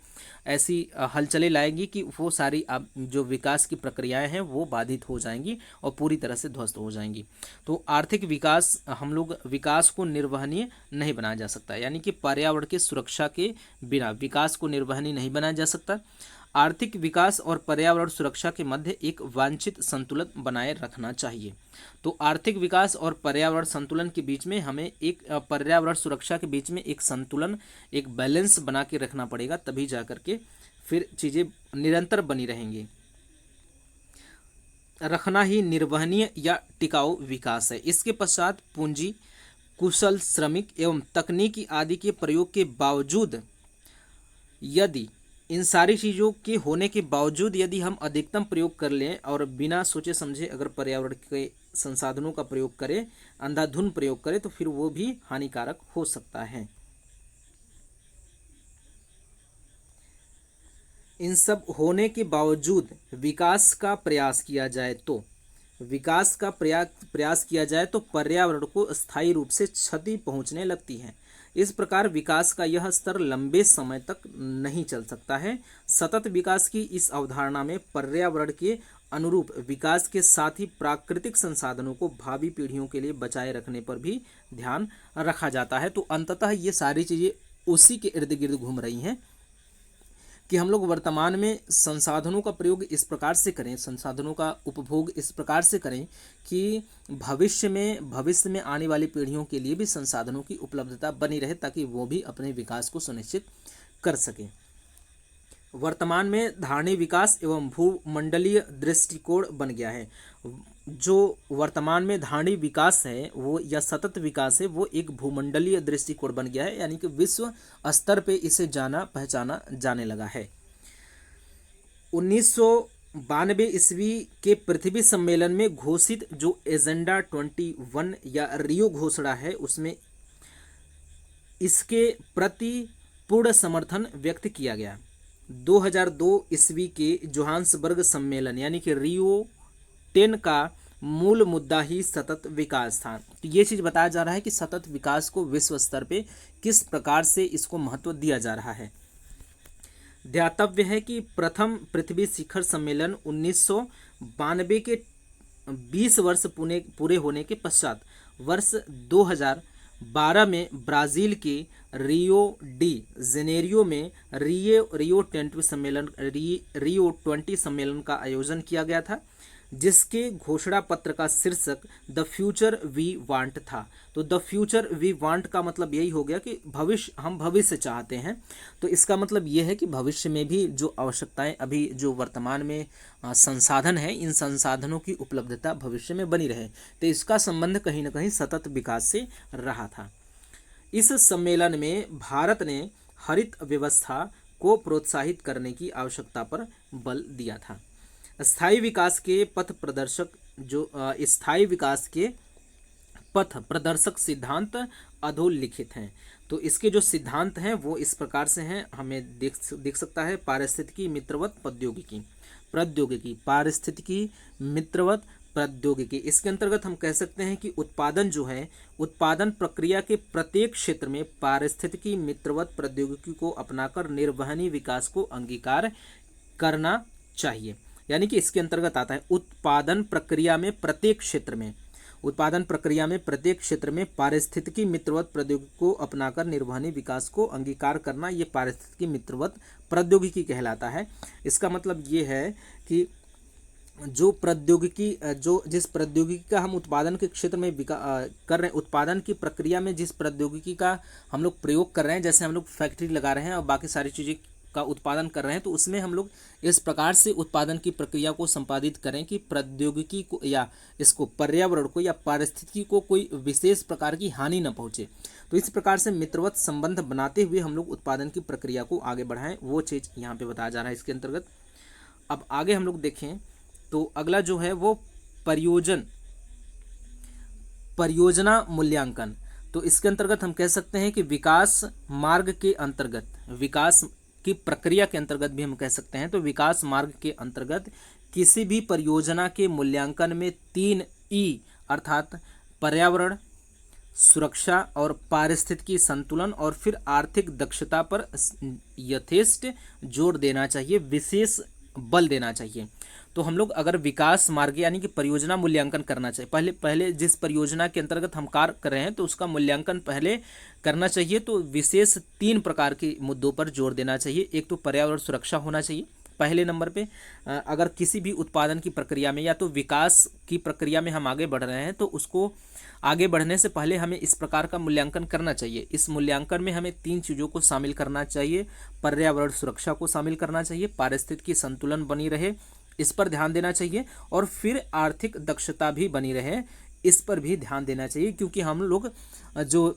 [SPEAKER 1] ऐसी हलचलें लाएगी कि वो सारी जो विकास की प्रक्रियाएं हैं वो बाधित हो जाएंगी और पूरी तरह से ध्वस्त हो जाएंगी। तो आर्थिक विकास, हम लोग विकास को निर्वहनीय नहीं बनाया जा सकता, यानी कि पर्यावरण की सुरक्षा के बिना विकास को निर्वहनीय नहीं बनाया जा सकता। आर्थिक विकास और पर्यावरण सुरक्षा के मध्य एक वांछित संतुलन बनाए रखना चाहिए। तो आर्थिक विकास और पर्यावरण संतुलन के बीच में हमें एक पर्यावरण सुरक्षा के बीच में एक संतुलन, एक बैलेंस बना के रखना पड़ेगा, तभी जा करके फिर चीज़ें निरंतर बनी रहेंगी। रखना ही निर्वहनीय या टिकाऊ विकास है। इसके पश्चात पूंजी, कुशल श्रमिक एवं तकनीकी आदि के प्रयोग के बावजूद, यदि इन सारी चीज़ों के होने के बावजूद यदि हम अधिकतम प्रयोग कर लें और बिना सोचे समझे अगर पर्यावरण के संसाधनों का प्रयोग करें, अंधाधुंध प्रयोग करें, तो फिर वो भी हानिकारक हो सकता है। इन सब होने के बावजूद विकास का प्रयास किया जाए तो पर्यावरण को स्थायी रूप से क्षति पहुंचने लगती है। इस प्रकार विकास का यह स्तर लंबे समय तक नहीं चल सकता है। सतत विकास की इस अवधारणा में पर्यावरण के अनुरूप विकास के साथ ही प्राकृतिक संसाधनों को भावी पीढ़ियों के लिए बचाए रखने पर भी ध्यान रखा जाता है। तो अंततः ये सारी चीज़ें उसी के इर्द गिर्द घूम रही हैं कि हम लोग वर्तमान में संसाधनों का प्रयोग इस प्रकार से करें, संसाधनों का उपभोग इस प्रकार से करें कि भविष्य में आने वाली पीढ़ियों के लिए भी संसाधनों की उपलब्धता बनी रहे, ताकि वो भी अपने विकास को सुनिश्चित कर सकें। वर्तमान में धारणीय विकास एवं भूमंडलीय दृष्टिकोण बन गया है। जो वर्तमान में धारणीय विकास है वो या सतत विकास है वो एक भूमंडलीय दृष्टिकोण बन गया है, यानी कि विश्व स्तर पे इसे जाना पहचाना जाने लगा है। 1992 ईस्वी के पृथ्वी सम्मेलन में घोषित जो एजेंडा 21 या रियो घोषणा है, उसमें इसके प्रति पूर्ण समर्थन व्यक्त किया गया। 2002 ईस्वी के जोहान्सबर्ग सम्मेलन यानी कि रियो 10 का मूल मुद्दा ही सतत विकास था। तो ये चीज़ बताया जा रहा है कि सतत विकास को विश्व स्तर पे किस प्रकार से इसको महत्व दिया जा रहा है। ध्यातव्य है कि प्रथम पृथ्वी शिखर सम्मेलन 1992 के 20 वर्ष पूरे होने के पश्चात वर्ष 2012 में ब्राज़ील के रियो डी जेनेरियो में रियो 20 सम्मेलन का आयोजन किया गया था, जिसके घोषणा पत्र का शीर्षक द फ्यूचर वी वांट था। तो द फ्यूचर वी वांट का मतलब यही हो गया कि भविष्य, हम भविष्य चाहते हैं। तो इसका मतलब ये है कि भविष्य में भी जो आवश्यकताएं अभी जो वर्तमान में संसाधन है, इन संसाधनों की उपलब्धता भविष्य में बनी रहे। तो इसका संबंध कहीं ना कहीं सतत विकास से रहा था। इस सम्मेलन में भारत ने हरित व्यवस्था को प्रोत्साहित करने की आवश्यकता पर बल दिया था। स्थायी विकास के पथ प्रदर्शक जो स्थायी विकास के पथ प्रदर्शक सिद्धांत अधोलिखित हैं। तो इसके जो सिद्धांत हैं वो इस प्रकार से हैं, हमें दिख सकता है। पारिस्थितिकी मित्रवत प्रौद्योगिकी पारिस्थितिकी मित्रवत प्रौद्योगिकी, इसके अंतर्गत हम कह सकते हैं कि उत्पादन जो है, उत्पादन प्रक्रिया के प्रत्येक क्षेत्र में पारिस्थितिकी मित्रवत प्रौद्योगिकी को अपनाकर निर्वहनी विकास को अंगीकार करना चाहिए। यानी कि इसके अंतर्गत आता है उत्पादन प्रक्रिया में प्रत्येक क्षेत्र में, उत्पादन प्रक्रिया में प्रत्येक क्षेत्र में पारिस्थितिकी मित्रवत प्रौद्योगिकी को अपनाकर निर्वहनी विकास को अंगीकार करना, ये पारिस्थितिकी मित्रवत प्रौद्योगिकी कहलाता है। इसका मतलब ये है कि जो प्रौद्योगिकी, जो जिस प्रौद्योगिकी का हम उत्पादन के क्षेत्र में कर रहे हैं, उत्पादन की प्रक्रिया में जिस प्रौद्योगिकी का हम लोग प्रयोग कर रहे हैं, जैसे हम लोग फैक्ट्री लगा रहे हैं और बाकी सारी चीज़ें का उत्पादन कर रहे हैं, तो उसमें हम लोग इस प्रकार से उत्पादन की प्रक्रिया को संपादित करें कि प्रौद्योगिकी को या इसको पर्यावरण को या पारिस्थितिकी को कोई विशेष प्रकार की हानि न पहुंचे। तो इस प्रकार से मित्रवत संबंध बनाते हुए हम लोग उत्पादन की प्रक्रिया को आगे बढ़ाएं, वो चीज़ यहाँ पे बताया जा रहा है इसके अंतर्गत। अब आगे हम लोग देखें तो अगला जो है वो परियोजना मूल्यांकन। तो इसके अंतर्गत हम कह सकते हैं कि विकास मार्ग के अंतर्गत, विकास की प्रक्रिया के अंतर्गत भी हम कह सकते हैं, तो विकास मार्ग के अंतर्गत किसी भी परियोजना के मूल्यांकन में 3 ई अर्थात पर्यावरण, सुरक्षा और पारिस्थितिकी संतुलन और फिर आर्थिक दक्षता पर यथेष्ट जोर देना चाहिए, विशेष बल देना चाहिए। तो हम लोग अगर विकास मार्ग यानी कि परियोजना मूल्यांकन करना चाहिए, पहले जिस परियोजना के अंतर्गत हम कार्य कर रहे हैं तो उसका मूल्यांकन पहले करना चाहिए। तो विशेष 3 प्रकार के मुद्दों पर जोर देना चाहिए। एक तो पर्यावरण सुरक्षा होना चाहिए पहले नंबर पे। अगर किसी भी उत्पादन की प्रक्रिया में या तो विकास की प्रक्रिया में हम आगे बढ़ रहे हैं तो उसको आगे बढ़ने से पहले हमें इस प्रकार का मूल्यांकन करना चाहिए। इस मूल्यांकन में हमें 3 चीज़ों को शामिल करना चाहिए। पर्यावरण सुरक्षा को शामिल करना चाहिए, पारिस्थितिकी संतुलन बनी रहे इस पर ध्यान देना चाहिए, और फिर आर्थिक दक्षता भी बनी रहे इस पर भी ध्यान देना चाहिए। क्योंकि हम लोग जो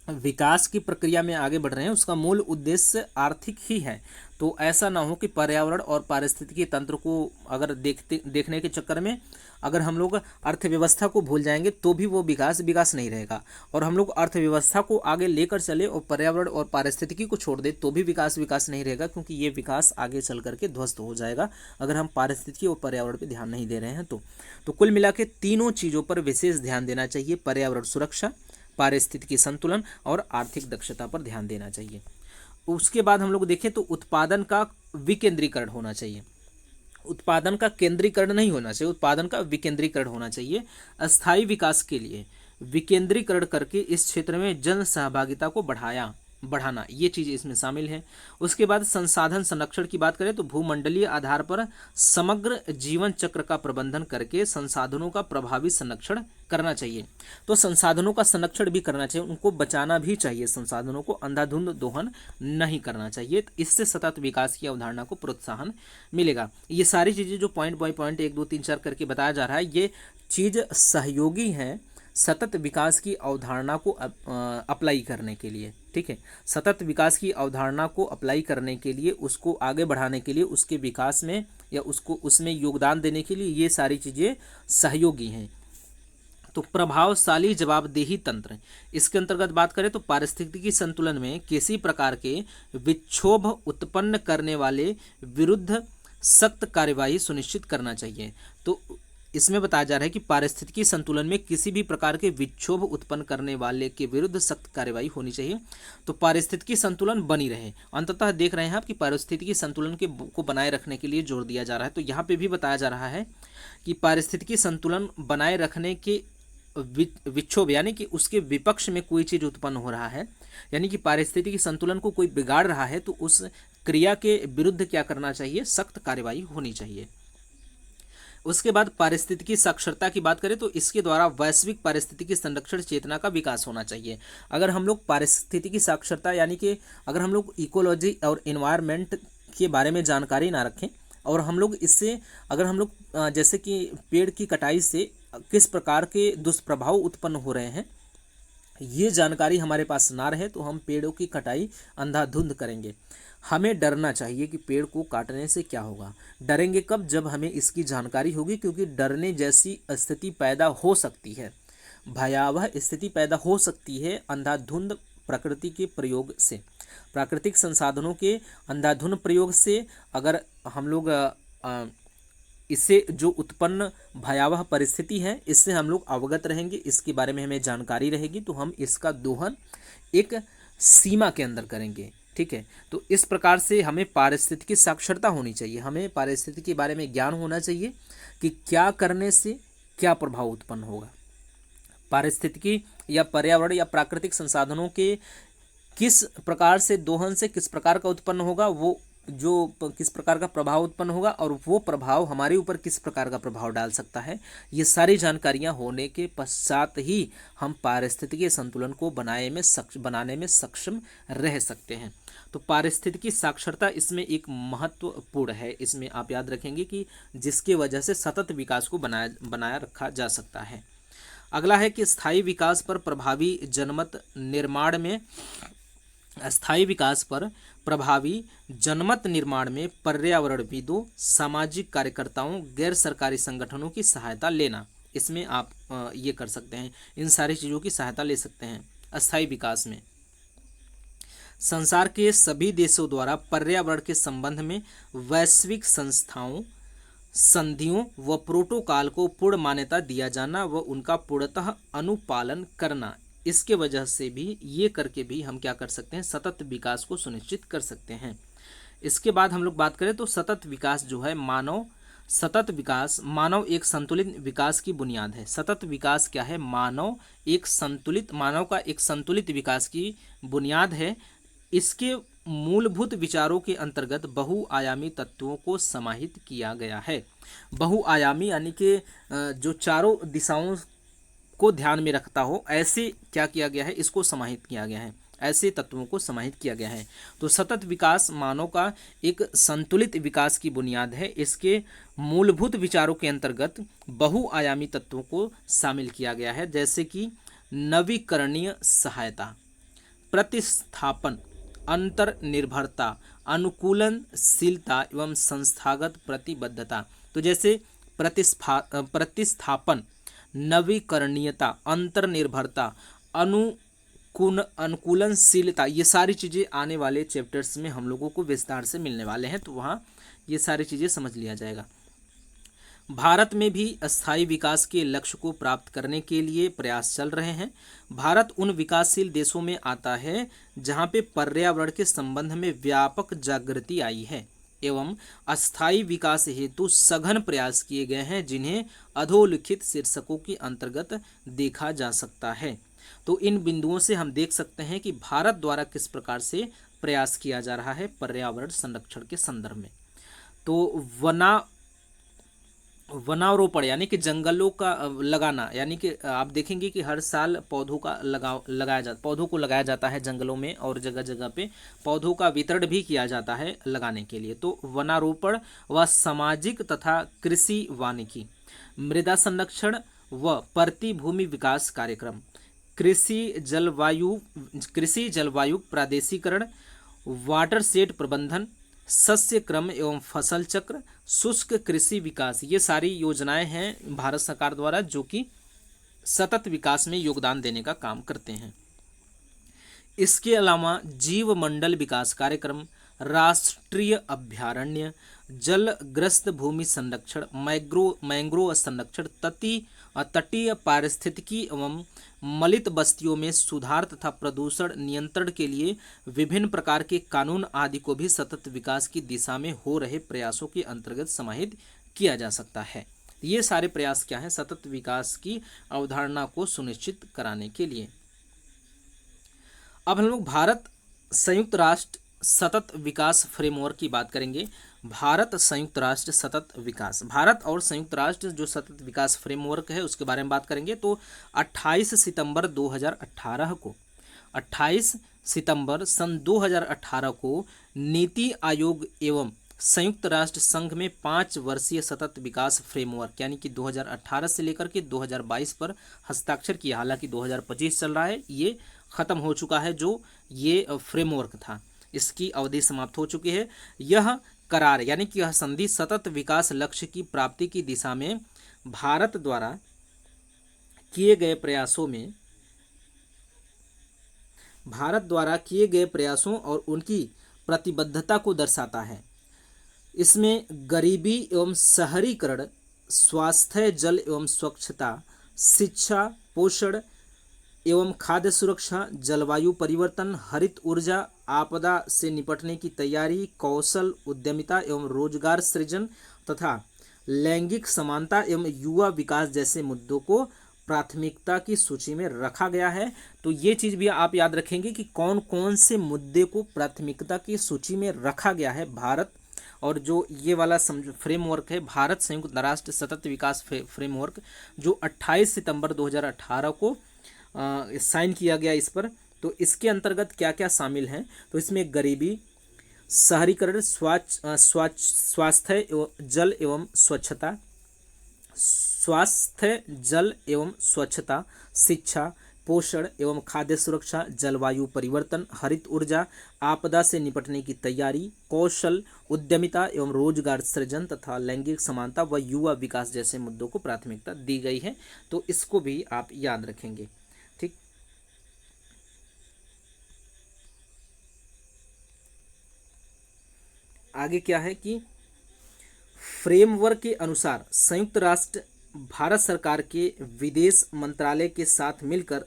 [SPEAKER 1] विकास की प्रक्रिया में आगे बढ़ रहे हैं उसका मूल उद्देश्य आर्थिक ही है। तो ऐसा ना हो कि पर्यावरण और पारिस्थितिकी तंत्र को अगर देखने के चक्कर में अगर हम लोग अर्थव्यवस्था को भूल जाएंगे तो भी वो विकास नहीं रहेगा, और हम लोग अर्थव्यवस्था को आगे लेकर चले और पर्यावरण और पारिस्थितिकी को छोड़ दे तो भी विकास नहीं रहेगा, क्योंकि ये विकास आगे चल करके ध्वस्त हो जाएगा अगर हम पारिस्थितिकी और पर्यावरण पर ध्यान नहीं दे रहे हैं। तो कुल मिला के तीनों चीज़ों पर विशेष ध्यान देना चाहिए। पर्यावरण सुरक्षा, पारिस्थितिकी संतुलन और आर्थिक दक्षता पर ध्यान देना चाहिए। उसके बाद हम लोग देखें तो उत्पादन का विकेंद्रीकरण होना चाहिए। उत्पादन का केंद्रीकरण नहीं होना चाहिए, उत्पादन का विकेंद्रीकरण होना चाहिए। अस्थायी विकास के लिए विकेंद्रीकरण करके इस क्षेत्र में जन सहभागिता को बढ़ाना ये चीज़ इसमें शामिल है। उसके बाद संसाधन संरक्षण की बात करें तो भूमंडलीय आधार पर समग्र जीवन चक्र का प्रबंधन करके संसाधनों का प्रभावी संरक्षण करना चाहिए। तो संसाधनों का संरक्षण भी करना चाहिए, उनको बचाना भी चाहिए, संसाधनों को अंधाधुंध दोहन नहीं करना चाहिए। तो इससे सतत विकास की अवधारणा को प्रोत्साहन मिलेगा। ये सारी चीज़ें जो पॉइंट बाय पॉइंट 1 2 3 4 करके बताया जा रहा है, ये चीज़ सहयोगी है सतत विकास की अवधारणा को अप्लाई करने के लिए। ठीक है, सतत विकास की अवधारणा को अप्लाई करने के लिए, उसको आगे बढ़ाने के लिए, उसके विकास में या उसको उसमें योगदान देने के लिए ये सारी चीज़ें सहयोगी हैं। तो प्रभावशाली जवाबदेही तंत्र, इसके अंतर्गत बात करें तो पारिस्थितिकी संतुलन में किसी प्रकार के विक्षोभ उत्पन्न करने वाले विरुद्ध सख्त कार्यवाही सुनिश्चित करना चाहिए। तो इसमें बताया जा रहा है कि पारिस्थितिकी संतुलन में किसी भी प्रकार के विक्षोभ उत्पन्न करने वाले के विरुद्ध सख्त कार्यवाही होनी चाहिए। तो पारिस्थितिकी संतुलन बनी रहे, अंततः देख रहे हैं आप कि पारिस्थितिकी संतुलन को बनाए रखने के लिए जोर दिया जा रहा है। तो यहाँ पे भी बताया जा रहा है कि पारिस्थितिकी संतुलन बनाए रखने के विक्षोभ यानी कि उसके विपक्ष में कोई चीज़ उत्पन्न हो रहा है, यानी कि पारिस्थितिकी संतुलन को कोई बिगाड़ रहा है, तो उस क्रिया के विरुद्ध क्या करना चाहिए, सख्त कार्यवाही होनी चाहिए। उसके बाद पारिस्थितिकी साक्षरता की बात करें तो इसके द्वारा वैश्विक पारिस्थितिकी संरक्षण चेतना का विकास होना चाहिए। अगर हम लोग पारिस्थितिकी साक्षरता यानी कि अगर हम लोग इकोलॉजी और इन्वायरमेंट के बारे में जानकारी ना रखें और हम लोग इससे अगर हम लोग जैसे कि पेड़ की कटाई से किस प्रकार के दुष्प्रभाव उत्पन्न हो रहे हैं ये जानकारी हमारे पास ना रहे तो हम पेड़ों की कटाई अंधाधुंध करेंगे। हमें डरना चाहिए कि पेड़ को काटने से क्या होगा। डरेंगे कब? जब हमें इसकी जानकारी होगी, क्योंकि डरने जैसी स्थिति पैदा हो सकती है, भयावह स्थिति पैदा हो सकती है अंधाधुंध प्रकृति के प्रयोग से, प्राकृतिक संसाधनों के अंधाधुंध प्रयोग से। अगर हम लोग इससे जो उत्पन्न भयावह परिस्थिति है इससे हम लोग अवगत रहेंगे, इसके बारे में हमें जानकारी रहेगी, तो हम इसका दोहन एक सीमा के अंदर करेंगे। ठीक है, तो इस प्रकार से हमें पारिस्थितिकी साक्षरता होनी चाहिए, हमें पारिस्थितिकी के बारे में ज्ञान होना चाहिए कि क्या करने से क्या प्रभाव उत्पन्न होगा। पारिस्थितिकी या पर्यावरण या प्राकृतिक संसाधनों के किस प्रकार से दोहन से किस प्रकार का उत्पन्न होगा, वो जो किस प्रकार का प्रभाव उत्पन्न होगा और वो प्रभाव हमारे ऊपर किस प्रकार का प्रभाव डाल सकता है, ये सारी जानकारियां होने के पश्चात ही हम पारिस्थितिकी संतुलन को बनाने में सक्षम रह सकते हैं। तो पारिस्थितिकी साक्षरता इसमें एक महत्वपूर्ण है, इसमें आप याद रखेंगे कि जिसके वजह से सतत विकास को बनाया रखा जा सकता है। अगला है कि स्थायी विकास पर प्रभावी जनमत निर्माण में पर्यावरणविदों, सामाजिक कार्यकर्ताओं, गैर सरकारी संगठनों की सहायता लेना। इसमें आप ये कर सकते हैं, इन सारी चीज़ों की सहायता ले सकते हैं। अस्थायी विकास में संसार के सभी देशों द्वारा पर्यावरण के संबंध में वैश्विक संस्थाओं, संधियों व प्रोटोकॉल को पूर्ण मान्यता दिया जाना व उनका पूर्णतः अनुपालन करना। इसके वजह से भी ये करके भी हम क्या कर सकते हैं, सतत विकास को सुनिश्चित कर सकते हैं। इसके बाद हम लोग बात करें तो सतत विकास जो है मानव एक संतुलित विकास की बुनियाद है। सतत विकास क्या है? मानव का एक संतुलित विकास की बुनियाद है। इसके मूलभूत विचारों के अंतर्गत बहुआयामी तत्वों को समाहित किया गया है। बहुआयामी यानी कि जो चारों दिशाओं को ध्यान में रखता हो, ऐसे क्या किया गया है, इसको समाहित किया गया है, ऐसे तत्वों को समाहित किया गया है। तो सतत विकास मानव का एक संतुलित विकास की बुनियाद है। इसके मूलभूत विचारों के अंतर्गत बहुआयामी तत्वों को शामिल किया गया है, जैसे कि नवीकरणीय सहायता, प्रतिस्थापन, अंतर्निर्भरता, अनुकूलनशीलता एवं संस्थागत प्रतिबद्धता। तो जैसे प्रतिस्थापन, नवीकरणीयता, अंतर्निर्भरता, अनुकूलनशीलता, ये सारी चीज़ें आने वाले चैप्टर्स में हम लोगों को विस्तार से मिलने वाले हैं, तो वहाँ ये सारी चीज़ें समझ लिया जाएगा। भारत में भी अस्थायी विकास के लक्ष्य को प्राप्त करने के लिए प्रयास चल रहे हैं। भारत उन विकासशील देशों में आता है जहाँ पे पर्यावरण के संबंध में व्यापक जागृति आई है एवं अस्थायी विकास हेतु सघन प्रयास किए गए हैं, जिन्हें अधोलिखित शीर्षकों के अंतर्गत देखा जा सकता है। तो इन बिंदुओं से हम देख सकते हैं कि भारत द्वारा किस प्रकार से प्रयास किया जा रहा है पर्यावरण संरक्षण के संदर्भ में। तो वनारोपण यानी कि जंगलों का लगाना, यानी कि आप देखेंगे कि हर साल पौधों को लगाया जाता है जंगलों में, और जगह जगह पे पौधों का वितरण भी किया जाता है लगाने के लिए। तो वनारोपण व सामाजिक तथा कृषि वानिकी, मृदा संरक्षण व प्रतिभूमि विकास कार्यक्रम, कृषि जलवायु प्रादेशिकरण, वाटरशेड प्रबंधन, सस्य क्रम एवं फसल चक्र, शुष्क कृषि विकास, ये सारी योजनाएं हैं भारत सरकार द्वारा जो कि सतत विकास में योगदान देने का काम करते हैं। इसके अलावा जीव मंडल विकास कार्यक्रम, राष्ट्रीय अभयारण्य, जलग्रस्त भूमि संरक्षण, मैंग्रोव संरक्षण, तटीय पारिस्थितिकी एवं मलित बस्तियों में सुधार तथा प्रदूषण नियंत्रण के लिए विभिन्न प्रकार के कानून आदि को भी सतत विकास की दिशा में हो रहे प्रयासों के अंतर्गत समाहित किया जा सकता है। ये सारे प्रयास क्या हैं? सतत विकास की अवधारणा को सुनिश्चित कराने के लिए। अब हम लोग भारत संयुक्त राष्ट्र सतत विकास फ्रेमवर्क की बात करेंगे। भारत संयुक्त राष्ट्र सतत विकास, भारत और संयुक्त राष्ट्र जो सतत विकास फ्रेमवर्क है उसके बारे में बात करेंगे। तो 28 सितंबर 2018 को 28 सितंबर सन 2018 को नीति आयोग एवं संयुक्त राष्ट्र संघ में 5 वर्षीय सतत विकास फ्रेमवर्क यानी कि 2018 से लेकर के 2022 पर हस्ताक्षर किया। हालांकि 2025 चल रहा है, ये खत्म हो चुका है जो ये फ्रेमवर्क था, इसकी अवधि समाप्त हो चुकी है। यह करार यानी कि यह संधि सतत विकास लक्ष्य की प्राप्ति की दिशा में भारत द्वारा किए गए प्रयासों और उनकी प्रतिबद्धता को दर्शाता है। इसमें गरीबी एवं शहरीकरण, स्वास्थ्य, जल एवं स्वच्छता, शिक्षा, पोषण एवं खाद्य सुरक्षा, जलवायु परिवर्तन, हरित ऊर्जा, आपदा से निपटने की तैयारी, कौशल, उद्यमिता एवं रोजगार सृजन तथा लैंगिक समानता एवं युवा विकास जैसे मुद्दों को प्राथमिकता की सूची में रखा गया है। तो ये चीज़ भी आप याद रखेंगे कि कौन कौन से मुद्दे को प्राथमिकता की सूची में रखा गया है भारत, और जो ये वाला फ्रेमवर्क है भारत संयुक्त राष्ट्र सतत विकास फ्रेमवर्क जो 28 सितंबर 2018 को साइन किया गया इस पर। तो इसके अंतर्गत क्या क्या शामिल हैं, तो इसमें गरीबी, शहरीकरण, स्वास्थ्य जल एवं स्वच्छता, शिक्षा, पोषण एवं खाद्य सुरक्षा, जलवायु परिवर्तन, हरित ऊर्जा, आपदा से निपटने की तैयारी, कौशल, उद्यमिता एवं रोजगार सृजन तथा लैंगिक समानता व युवा विकास जैसे मुद्दों को प्राथमिकता दी गई है। तो इसको भी आप याद रखेंगे। ठीक, आगे क्या है कि फ्रेमवर्क के अनुसार संयुक्त राष्ट्र भारत सरकार के विदेश मंत्रालय के साथ मिलकर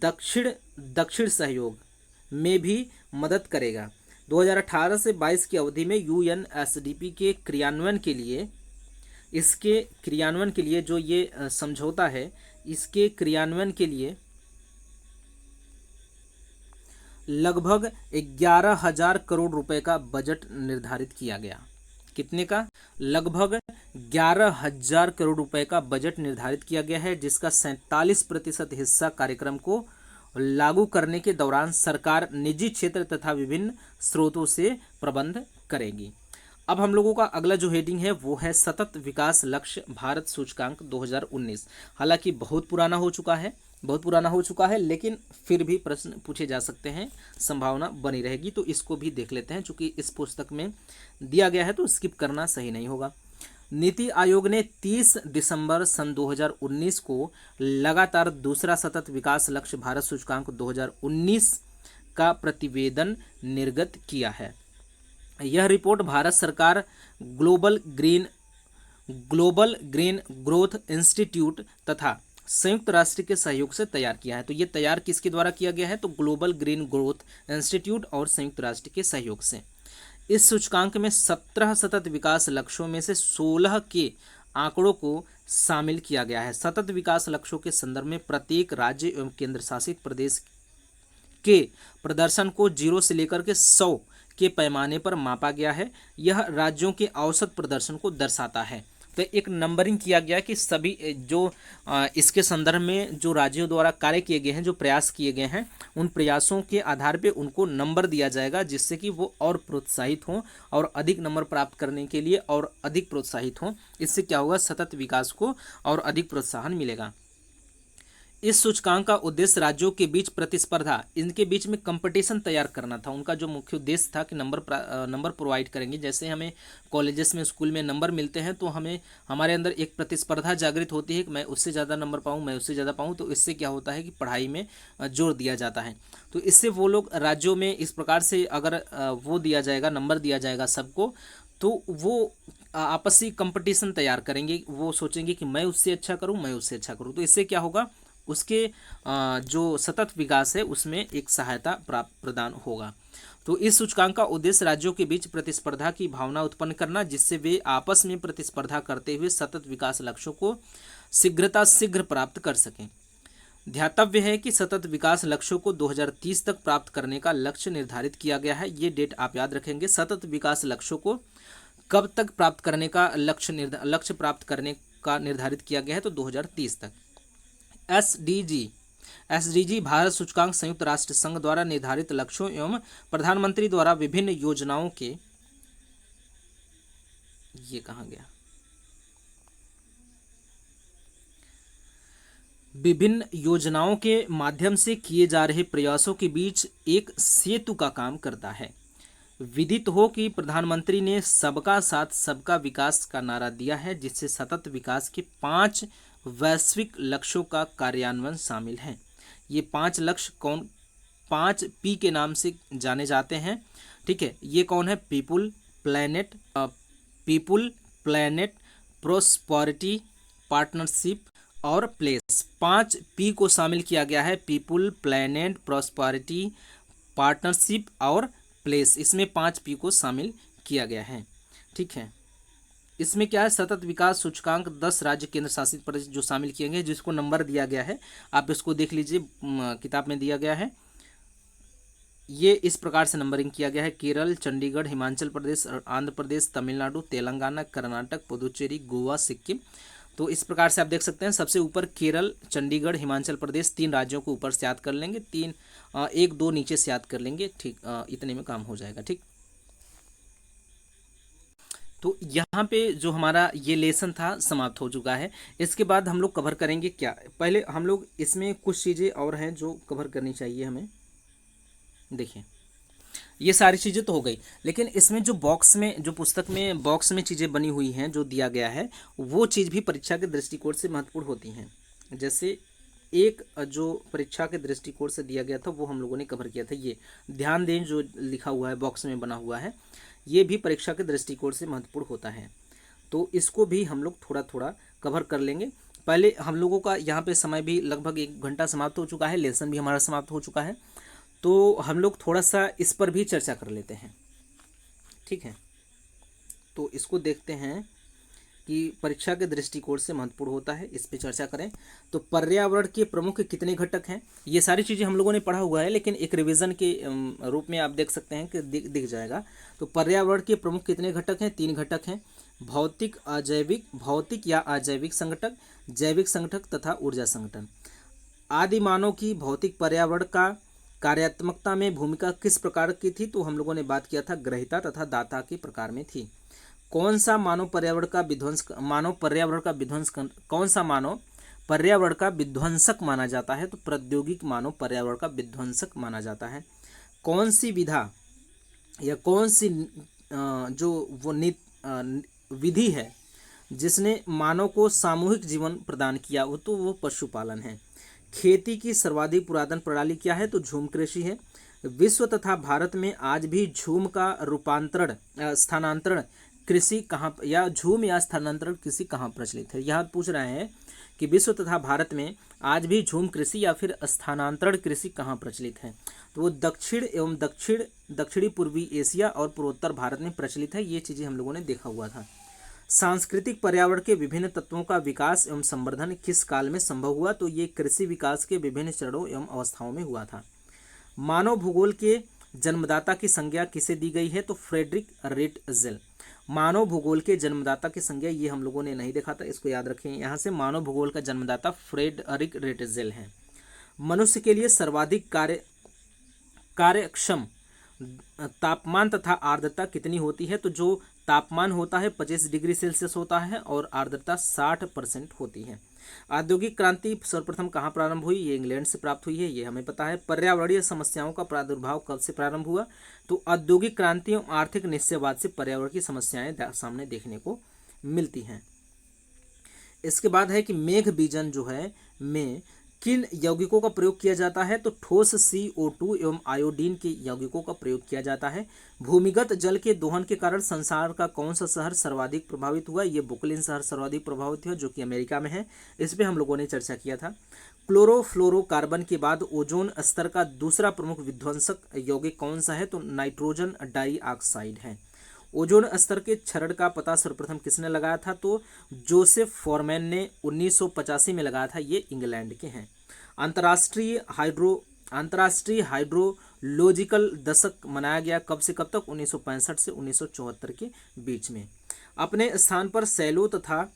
[SPEAKER 1] दक्षिण सहयोग में भी मदद करेगा। 2018 से 22 की अवधि में यूएनएसडीपी के क्रियान्वयन के लिए जो ये समझौता है, इसके क्रियान्वयन के लिए लगभग 11,000 करोड़ रुपए का बजट निर्धारित किया गया। कितने का? लगभग 11,000 करोड़ रुपए का बजट निर्धारित किया गया है, जिसका 47% हिस्सा कार्यक्रम को लागू करने के दौरान सरकार, निजी क्षेत्र तथा विभिन्न स्रोतों से प्रबंध करेगी। अब हम लोगों का अगला जो हेडिंग है वो है सतत विकास लक्ष्य भारत सूचकांक 2019। हालांकि बहुत पुराना हो चुका है, लेकिन फिर भी प्रश्न पूछे जा सकते हैं, संभावना बनी रहेगी। तो इसको भी देख लेते हैं, चूंकि इस पुस्तक में दिया गया है तो स्किप करना सही नहीं होगा। नीति आयोग ने 30 दिसंबर सन 2019 को लगातार दूसरा सतत विकास लक्ष्य भारत सूचकांक 2019 का प्रतिवेदन निर्गत किया है। यह रिपोर्ट भारत सरकार ग्लोबल ग्रीन ग्रोथ इंस्टीट्यूट तथा संयुक्त राष्ट्र के सहयोग से तैयार किया है। तो ये तैयार किसके द्वारा किया गया है? तो ग्लोबल ग्रीन ग्रोथ इंस्टीट्यूट और संयुक्त राष्ट्र के सहयोग से। इस सूचकांक में 17 सतत विकास लक्ष्यों में से 16 के आंकड़ों को शामिल किया गया है। सतत विकास लक्ष्यों के संदर्भ में प्रत्येक राज्य एवं केंद्र शासित प्रदेश के प्रदर्शन को 0 से लेकर के 100 के पैमाने पर मापा गया है। यह राज्यों के औसत प्रदर्शन को दर्शाता है। तो एक नंबरिंग किया गया कि सभी जो इसके संदर्भ में जो राज्यों द्वारा कार्य किए गए हैं, जो प्रयास किए गए हैं, उन प्रयासों के आधार पे उनको नंबर दिया जाएगा, जिससे कि वो और प्रोत्साहित हों और अधिक नंबर प्राप्त करने के लिए और अधिक प्रोत्साहित हों। इससे क्या होगा? सतत विकास को और अधिक प्रोत्साहन मिलेगा। इस सूचकांक का उद्देश्य राज्यों के बीच प्रतिस्पर्धा, इनके बीच में कंपटीशन तैयार करना था। उनका जो मुख्य उद्देश्य था कि नंबर प्रोवाइड करेंगे। जैसे हमें कॉलेजेस में, स्कूल में नंबर मिलते हैं तो हमें हमारे अंदर एक प्रतिस्पर्धा जागृत होती है कि मैं उससे ज़्यादा नंबर पाऊँ, मैं उससे ज़्यादा पाऊँ। तो इससे क्या होता है कि पढ़ाई में जोर दिया जाता है। तो इससे वो लोग राज्यों में इस प्रकार से अगर वो दिया जाएगा, नंबर दिया जाएगा सबको, तो वो आपसी कंपटीशन तैयार करेंगे। वो सोचेंगे कि मैं उससे अच्छा करूँ, मैं उससे अच्छा करूँ। तो इससे क्या होगा? उसके जो सतत विकास है उसमें एक सहायता प्रदान होगा। तो इस सूचकांक का उद्देश्य राज्यों के बीच प्रतिस्पर्धा की भावना उत्पन्न करना, जिससे वे आपस में प्रतिस्पर्धा करते हुए सतत विकास लक्ष्यों को शीघ्र प्राप्त कर सकें। ध्यातव्य है कि सतत विकास लक्ष्यों को 2030 तक प्राप्त करने का लक्ष्य निर्धारित किया गया है। ये डेट आप याद रखेंगे। सतत विकास लक्ष्यों को कब तक प्राप्त करने का लक्ष्य प्राप्त करने का निर्धारित किया गया है, तो 2030 तक। एसडीजी भारत सूचकांक संयुक्त राष्ट्र संघ द्वारा निर्धारित लक्ष्यों एवं प्रधानमंत्री द्वारा विभिन्न योजनाओं के, ये कहाँ गया, विभिन्न योजनाओं के माध्यम से किए जा रहे प्रयासों के बीच एक सेतु का काम करता है। विदित हो कि प्रधानमंत्री ने सबका साथ सबका विकास का नारा दिया है, जिससे सतत विकास के 5 वैश्विक लक्ष्यों का कार्यान्वयन शामिल है। ये 5 लक्ष्य 5 P के नाम से जाने जाते हैं। ठीक है, ये कौन है? पीपुल, प्लैनेट, प्रोस्पेरिटी, पार्टनरशिप और प्लेस। 5 P को शामिल किया गया है। पीपुल, प्लैनेट, प्रोस्पेरिटी, पार्टनरशिप और प्लेस। इसमें 5 P को शामिल किया गया है। ठीक है, इसमें क्या है? सतत विकास सूचकांक 10 राज्य केंद्र शासित प्रदेश जो शामिल किए गए, जिसको नंबर दिया गया है, आप इसको देख लीजिए, किताब में दिया गया है। ये इस प्रकार से नंबरिंग किया गया है: केरल, चंडीगढ़, हिमाचल प्रदेश, आंध्र प्रदेश, तमिलनाडु, तेलंगाना, कर्नाटक, पुदुचेरी, गोवा, सिक्किम। तो इस प्रकार से आप देख सकते हैं, सबसे ऊपर केरल, चंडीगढ़, हिमाचल प्रदेश, 3 राज्यों को ऊपर से याद कर लेंगे, 1-2 नीचे से याद कर लेंगे। ठीक, इतने में काम हो जाएगा। ठीक, तो यहाँ पे जो हमारा ये लेसन था समाप्त हो चुका है। इसके बाद हम लोग कवर करेंगे क्या? पहले हम लोग इसमें कुछ चीज़ें और हैं जो कवर करनी चाहिए हमें। देखिए, ये सारी चीज़ें तो हो गई, लेकिन इसमें जो बॉक्स में, जो पुस्तक में बॉक्स में चीज़ें बनी हुई हैं, जो दिया गया है, वो चीज़ भी परीक्षा के दृष्टिकोण से महत्वपूर्ण होती हैं। जैसे एक जो परीक्षा के दृष्टिकोण से दिया गया था, वो हम लोगों ने कवर किया था। ये ध्यान दें, जो लिखा हुआ है, बॉक्स में बना हुआ है, ये भी परीक्षा के दृष्टिकोण से महत्वपूर्ण होता है। तो इसको भी हम लोग थोड़ा थोड़ा कवर कर लेंगे। पहले हम लोगों का यहाँ पे समय भी लगभग 1 घंटा समाप्त हो चुका है, लेसन भी हमारा समाप्त हो चुका है, तो हम लोग थोड़ा सा इस पर भी चर्चा कर लेते हैं। ठीक है, तो इसको देखते हैं कि परीक्षा के दृष्टिकोण से महत्वपूर्ण होता है, इस पे चर्चा करें। तो पर्यावरण के प्रमुख कितने घटक हैं? ये सारी चीज़ें हम लोगों ने पढ़ा हुआ है, लेकिन एक रिवीजन के रूप में आप देख सकते हैं कि दिख जाएगा। तो पर्यावरण के प्रमुख कितने घटक हैं? 3 घटक हैं: भौतिक या अजैविक संगठक, जैविक संगठक तथा ऊर्जा संगठन। आदि मानव की भौतिक पर्यावरण का कार्यात्मकता में भूमिका किस प्रकार की थी? तो हम लोगों ने बात किया था, ग्रहिता तथा दाता के प्रकार में थी। कौन सा मानव पर्यावरण का विध्वंसक माना जाता है? तो प्रौद्योगिक मानव पर्यावरण का विध्वंसक माना जाता है। कौन सी विधा या कौन सी विधि है जिसने मानव को सामूहिक जीवन प्रदान किया? तो वो पशुपालन है। खेती की सर्वाधिक पुरातन प्रणाली क्या है? तो झूम कृषि है। विश्व तथा भारत में आज भी झूम का स्थानांतरण कृषि कहाँ, या झूम या स्थानांतरण कृषि कहाँ प्रचलित है? यहाँ पूछ रहे हैं कि विश्व तथा भारत में आज भी झूम कृषि या फिर स्थानांतरण कृषि कहाँ प्रचलित है? तो वो दक्षिण एवं दक्षिणी पूर्वी एशिया और पूर्वोत्तर भारत में प्रचलित है। ये चीज़ें हम लोगों ने देखा हुआ था। सांस्कृतिक पर्यावरण के विभिन्न तत्वों का विकास एवं संवर्धन किस काल में संभव हुआ? तो ये कृषि विकास के विभिन्न चरणों एवं अवस्थाओं में हुआ था। मानव भूगोल के जन्मदाता की संज्ञा किसे दी गई है? तो फ्रेडरिक रेटजेल। मानव भूगोल के जन्मदाता की संज्ञा, ये हम लोगों ने नहीं देखा था, इसको याद रखें। यहाँ से मानव भूगोल का जन्मदाता फ्रेडरिक रेटजेल है। मनुष्य के लिए सर्वाधिक कार्यक्षम तापमान तथा आर्द्रता कितनी होती है? तो जो तापमान होता है 25 डिग्री सेल्सियस होता है और आर्द्रता 60% होती है। औद्योगिक क्रांति सर्वप्रथम कहाँ प्रारंभ हुई? ये इंग्लैंड से प्राप्त हुई है, ये हमें पता है। पर्यावरणीय समस्याओं का प्रादुर्भाव कब से प्रारंभ हुआ? तो औद्योगिक क्रांति और आर्थिक निश्चयवाद से पर्यावरण की समस्याएं सामने देखने को मिलती हैं। इसके बाद है कि मेघ बीजन जो है में किन यौगिकों का प्रयोग किया जाता है? तो ठोस CO2 एवं आयोडीन के यौगिकों का प्रयोग किया जाता है। भूमिगत जल के दोहन के कारण संसार का कौन सा शहर सर्वाधिक प्रभावित हुआ? ये बुकलिन शहर सर्वाधिक प्रभावित हुआ, जो कि अमेरिका में है। इस पे हम लोगों ने चर्चा किया था। क्लोरोफ्लोरोकार्बन के बाद ओजोन स्तर का दूसरा प्रमुख विध्वंसक यौगिक कौन सा है? तो नाइट्रोजन डाइऑक्साइड है। ओजोन स्तर के क्षरण का पता सर्वप्रथम किसने लगाया था? तो जोसेफ फॉरमैन ने 1985 में लगाया था। ये इंग्लैंड के हैं। अंतर्राष्ट्रीय हाइड्रोलॉजिकल दशक मनाया गया कब से कब तक? 1965 से 1974 के बीच में। अपने स्थान पर शैलो तथा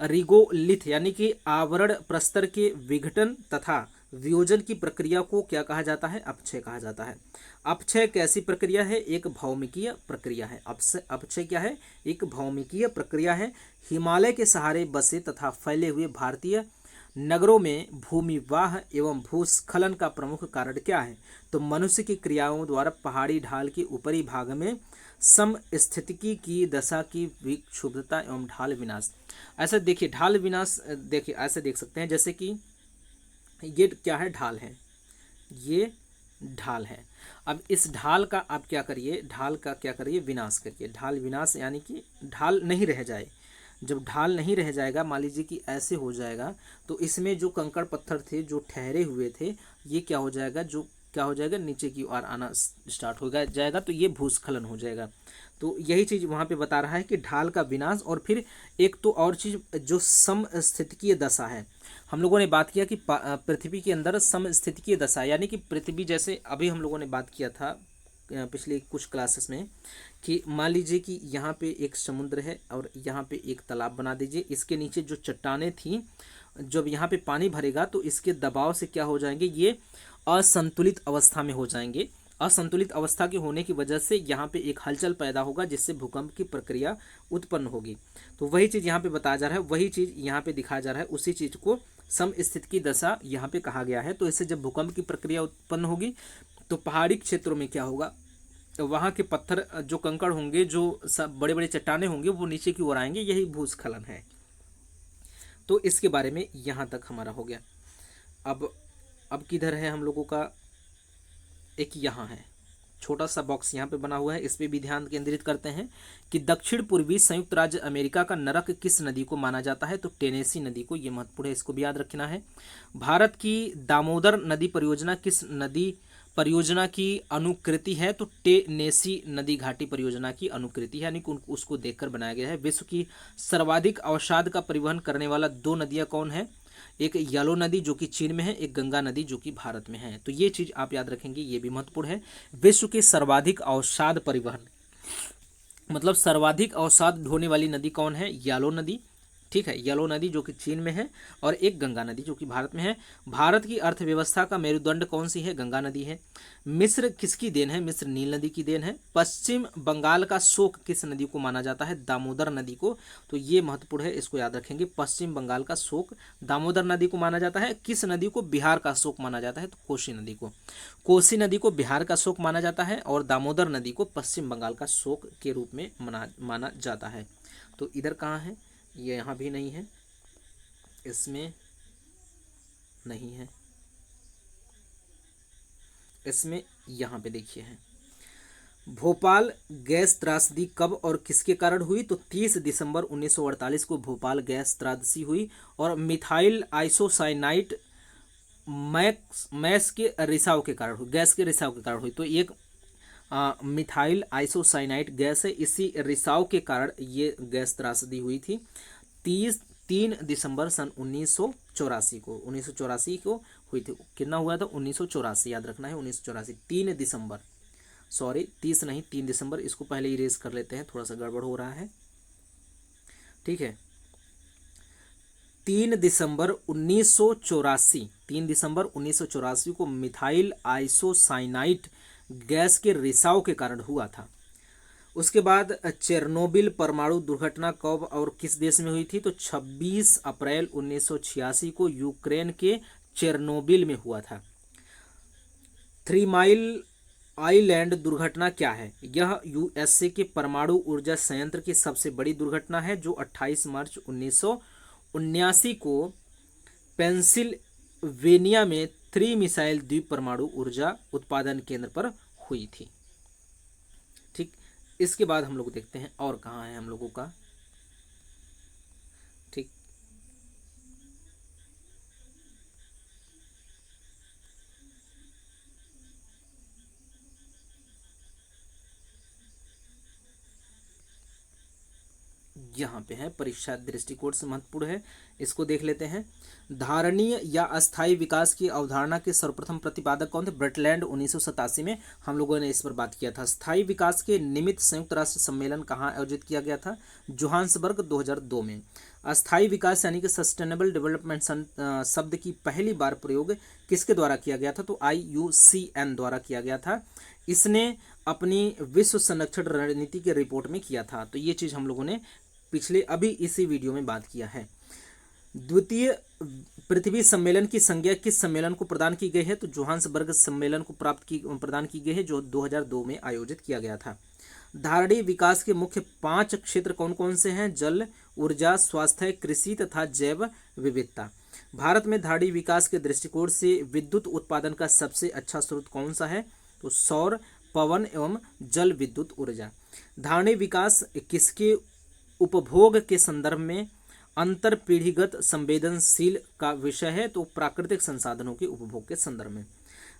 [SPEAKER 1] रिगोलिथ यानी कि आवरण प्रस्तर के विघटन तथा वियोजन की प्रक्रिया को क्या कहा जाता है? अपक्षय कहा जाता है। अपक्षय कैसी प्रक्रिया है? एक भौमिकीय प्रक्रिया है। अपक्षय क्या है? एक भौमिकीय प्रक्रिया है। हिमालय के सहारे बसे तथा फैले हुए भारतीय नगरों में भूमिवाह एवं भूस्खलन का प्रमुख कारण क्या है? तो मनुष्य की क्रियाओं द्वारा पहाड़ी ढाल के ऊपरी भाग में समस्थितिकी की दशा की विक्षुब्धता एवं ढाल विनाश। ऐसा देखिए, ढाल विनाश देखिए ऐसे देख सकते हैं जैसे कि ये क्या है? ढाल है, ये ढाल है। अब इस ढाल का आप क्या करिए? ढाल का क्या करिए? विनाश करिए। ढाल विनाश यानी कि ढाल नहीं रह जाए। जब ढाल नहीं रह जाएगा, मान लीजिए कि ऐसे हो जाएगा, तो इसमें जो कंकड़ पत्थर थे जो ठहरे हुए थे, ये क्या हो जाएगा? जो क्या हो जाएगा? नीचे की ओर आना स्टार्ट हो जाएगा, तो ये भूस्खलन हो जाएगा। तो यही चीज़ वहाँ पे बता रहा है कि ढाल का विनाश। और फिर एक तो और चीज़ जो समस्थितिकीय दशा है, हम लोगों ने बात किया कि पृथ्वी के अंदर समस्थितिकीय दशा, यानी कि पृथ्वी जैसे अभी हम लोगों ने बात किया था पिछले कुछ क्लासेस में कि मान लीजिए कि यहाँ पे एक समुद्र है और यहाँ पे एक तालाब बना दीजिए। इसके नीचे जो चट्टानें थी, जब यहाँ पे पानी भरेगा तो इसके दबाव से क्या हो जाएंगे? ये असंतुलित अवस्था में हो जाएंगे। असंतुलित अवस्था के होने की वजह से यहाँ पे एक हलचल पैदा होगा जिससे भूकंप की प्रक्रिया उत्पन्न होगी। तो वही चीज़ यहाँ पे बताया जा रहा है, वही चीज़ यहाँ पे दिखाया जा रहा है, उसी चीज़ को समस्थितिकी दशा यहाँ पे कहा गया है। तो इससे जब भूकंप की प्रक्रिया उत्पन्न होगी तो पहाड़ी क्षेत्रों में क्या होगा? तो वहाँ के पत्थर जो कंकड़ होंगे, जो सब बड़े बड़े चट्टाने होंगे, वो नीचे की ओर आएंगे। यही भूस्खलन है। तो इसके बारे में यहाँ तक हमारा हो गया। अब किधर है हम लोगों का? एक यहाँ है, छोटा सा बॉक्स यहाँ पे बना हुआ है, इस पे भी ध्यान केंद्रित करते हैं कि दक्षिण पूर्वी संयुक्त राज्य अमेरिका का नरक किस नदी को माना जाता है? तो टेनेसी नदी को। ये महत्वपूर्ण है, इसको भी याद रखना है। भारत की दामोदर नदी परियोजना किस नदी परियोजना की अनुकृति है? तो टेनेसी नदी घाटी परियोजना की अनुकृति है, यानी कि उसको देखकर बनाया गया है। विश्व की सर्वाधिक अवसाद का परिवहन करने वाला दो नदियां कौन है? एक येलो नदी जो कि चीन में है, एक गंगा नदी जो कि भारत में है। तो ये चीज आप याद रखेंगे, ये भी महत्वपूर्ण है। विश्व के सर्वाधिक अवसाद परिवहन मतलब सर्वाधिक अवसाद ढोने वाली नदी कौन है? येलो नदी। ठीक है, येलो नदी जो कि चीन में है, और एक गंगा नदी जो कि भारत में है। भारत की अर्थव्यवस्था का मेरुदंड कौन सी है? गंगा नदी है। मिस्र किसकी देन है? मिस्र नील नदी की देन है। पश्चिम बंगाल का शोक किस नदी को माना जाता है? दामोदर नदी को। तो ये महत्वपूर्ण है, इसको याद रखेंगे। पश्चिम बंगाल का शोक दामोदर नदी को माना जाता है। किस नदी को बिहार का शोक माना जाता है? तो कोसी नदी को। कोसी नदी को बिहार का शोक माना जाता है और दामोदर नदी को पश्चिम बंगाल का शोक के रूप में माना जाता है। तो इधर कहाँ है? ये यहाँ भी नहीं है, इसमें नहीं है, इसमें यहाँ पे देखिए है। भोपाल गैस त्रासदी कब और किसके कारण हुई? तो 30 दिसंबर 1948 को भोपाल गैस त्रासदी हुई और मिथाइल आइसोसाइनाइट मैस के रिसाव के कारण हुई, गैस के रिसाव के कारण हुई। तो एक मिथाइल आइसोसाइनाइट गैस है, इसी रिसाव के कारण ये गैस त्रासदी हुई थी। 3 दिसंबर सन 1984 को हुई थी। कितना हुआ था? 1984, याद रखना है 1984। 3 दिसंबर, सॉरी 30 नहीं, 3 दिसंबर। इसको पहले इरेज कर लेते हैं, थोड़ा सा गड़बड़ हो रहा है। ठीक है, 3 दिसंबर 1984, 3 दिसंबर 1984 को मिथाइल आइसोसाइनाइट गैस के रिसाव के कारण हुआ था। उसके बाद चेरनोबिल परमाणु दुर्घटना कब और किस देश में हुई थी? तो 26 अप्रैल 1986 को यूक्रेन के चेरनोबिल में हुआ था। 3 माइल आइलैंड दुर्घटना क्या है? यह यूएसए के परमाणु ऊर्जा संयंत्र की सबसे बड़ी दुर्घटना है जो 28 मार्च 1979 को पेंसिल्वेनिया में 3 मिसाइल द्वीप परमाणु ऊर्जा उत्पादन केंद्र पर हुई थी। ठीक, इसके बाद हम लोग देखते हैं और कहाँ है हम लोगों का। ठीक, यहाँ पे है, परीक्षा दृष्टिकोण से महत्वपूर्ण है, इसको देख लेते हैं। धारणीय या अस्थायी विकास की अवधारणा के सर्वप्रथम प्रतिपादक कौन थे? ब्रटलैंड 1987 में हम लोगों ने इस पर बात किया था। स्थायी विकास के निमित्त संयुक्त राष्ट्र सम्मेलन कहाँ आयोजित किया गया था? जोहान्सबर्ग 2002 में। अस्थायी विकास यानी कि सस्टेनेबल डेवलपमेंट शब्द की पहली बार प्रयोग किसके द्वारा किया गया था? तो IUCN द्वारा किया गया था। इसने अपनी विश्व संरक्षण रणनीति के रिपोर्ट में किया था। तो ये चीज़ हम लोगों ने पिछले अभी इसी वीडियो में बात किया है। द्वितीय पृथ्वी सम्मेलन की संज्ञा किस सम्मेलन को प्रदान की गई है? तो जोहान्सबर्ग सम्मेलन को प्रदान की गई है, जो 2002 में आयोजित किया गया था। धारणीय विकास के मुख्य 5 क्षेत्र कौन कौन से हैं? जल, ऊर्जा, स्वास्थ्य, कृषि तथा जैव विविधता। भारत में धारणीय विकास के दृष्टिकोण से विद्युत उत्पादन का सबसे अच्छा स्रोत कौन सा है? तो सौर, पवन एवं जल विद्युत ऊर्जा। धारणीय विकास किसके उपभोग के संदर्भ में अंतर पीढ़ीगत संवेदनशील का विषय है? तो प्राकृतिक संसाधनों के उपभोग के संदर्भ में।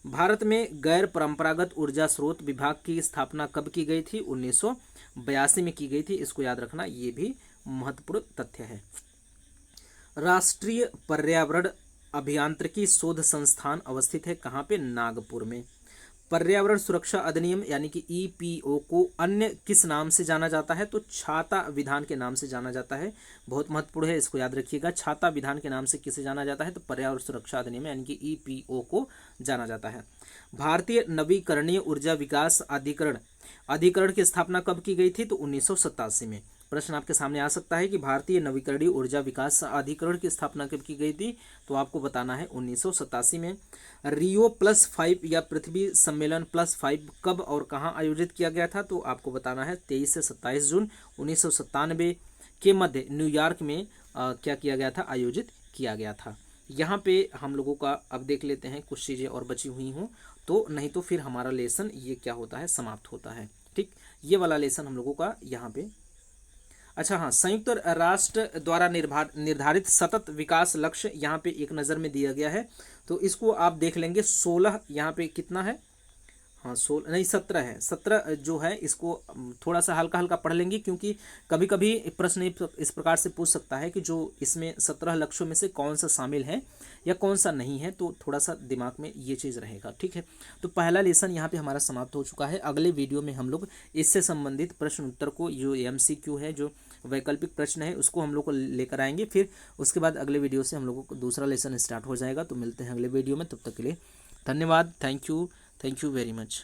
[SPEAKER 1] भारत में गैर परंपरागत ऊर्जा स्रोत विभाग की स्थापना कब की गई थी? 1982 में की गई थी। इसको याद रखना, ये भी महत्वपूर्ण तथ्य है। राष्ट्रीय पर्यावरण अभियांत्रिकी शोध संस्थान अवस्थित है कहाँ पे? नागपुर में। पर्यावरण सुरक्षा अधिनियम यानी कि EPO को अन्य किस नाम से जाना जाता है? तो छाता विधान के नाम से जाना जाता है। बहुत महत्वपूर्ण है, इसको याद रखिएगा। छाता विधान के नाम से किसे जाना जाता है? तो पर्यावरण सुरक्षा अधिनियम यानी कि EPO को जाना जाता है। भारतीय नवीकरणीय ऊर्जा विकास अधिकरण की स्थापना कब की गई थी? तो 1987 में। प्रश्न आपके सामने आ सकता है कि भारतीय नवीकरणीय ऊर्जा विकास अधिकरण की स्थापना कब की गई थी? तो आपको बताना है 1987 में। रियो +5 या पृथ्वी सम्मेलन +5 कब और कहां आयोजित किया गया था? तो आपको बताना है 23 से 27 जून 1997 के मध्य न्यूयॉर्क में क्या किया गया था? आयोजित किया गया था। यहाँ पे हम लोगों का अब देख लेते हैं, कुछ चीज़ें और बची हुई हों तो, नहीं तो फिर हमारा लेसन ये क्या होता है? समाप्त होता है। ठीक, ये वाला लेसन हम लोगों का यहाँ पे। अच्छा हाँ, संयुक्त राष्ट्र द्वारा निर्धारित सतत विकास लक्ष्य यहाँ पे एक नज़र में दिया गया है, तो इसको आप देख लेंगे। 16 यहाँ पे कितना है? हाँ 16 नहीं 17 है। 17 जो है इसको थोड़ा सा हल्का हल्का पढ़ लेंगे, क्योंकि कभी कभी प्रश्न इस प्रकार से पूछ सकता है कि जो इसमें 17 लक्ष्यों में से कौन सा शामिल है या कौन सा नहीं है, तो थोड़ा सा दिमाग में ये चीज़ रहेगा। ठीक है, तो पहला लेसन यहाँ पे हमारा समाप्त हो चुका है। अगले वीडियो में हम लोग इससे संबंधित प्रश्न उत्तर को, जो MCQ है, जो वैकल्पिक प्रश्न है, उसको हम लोग को लेकर आएंगे। फिर उसके बाद अगले वीडियो से हम लोगों को दूसरा लेसन स्टार्ट हो जाएगा। तो मिलते हैं अगले वीडियो में, तब तक के लिए धन्यवाद। Thank you very much.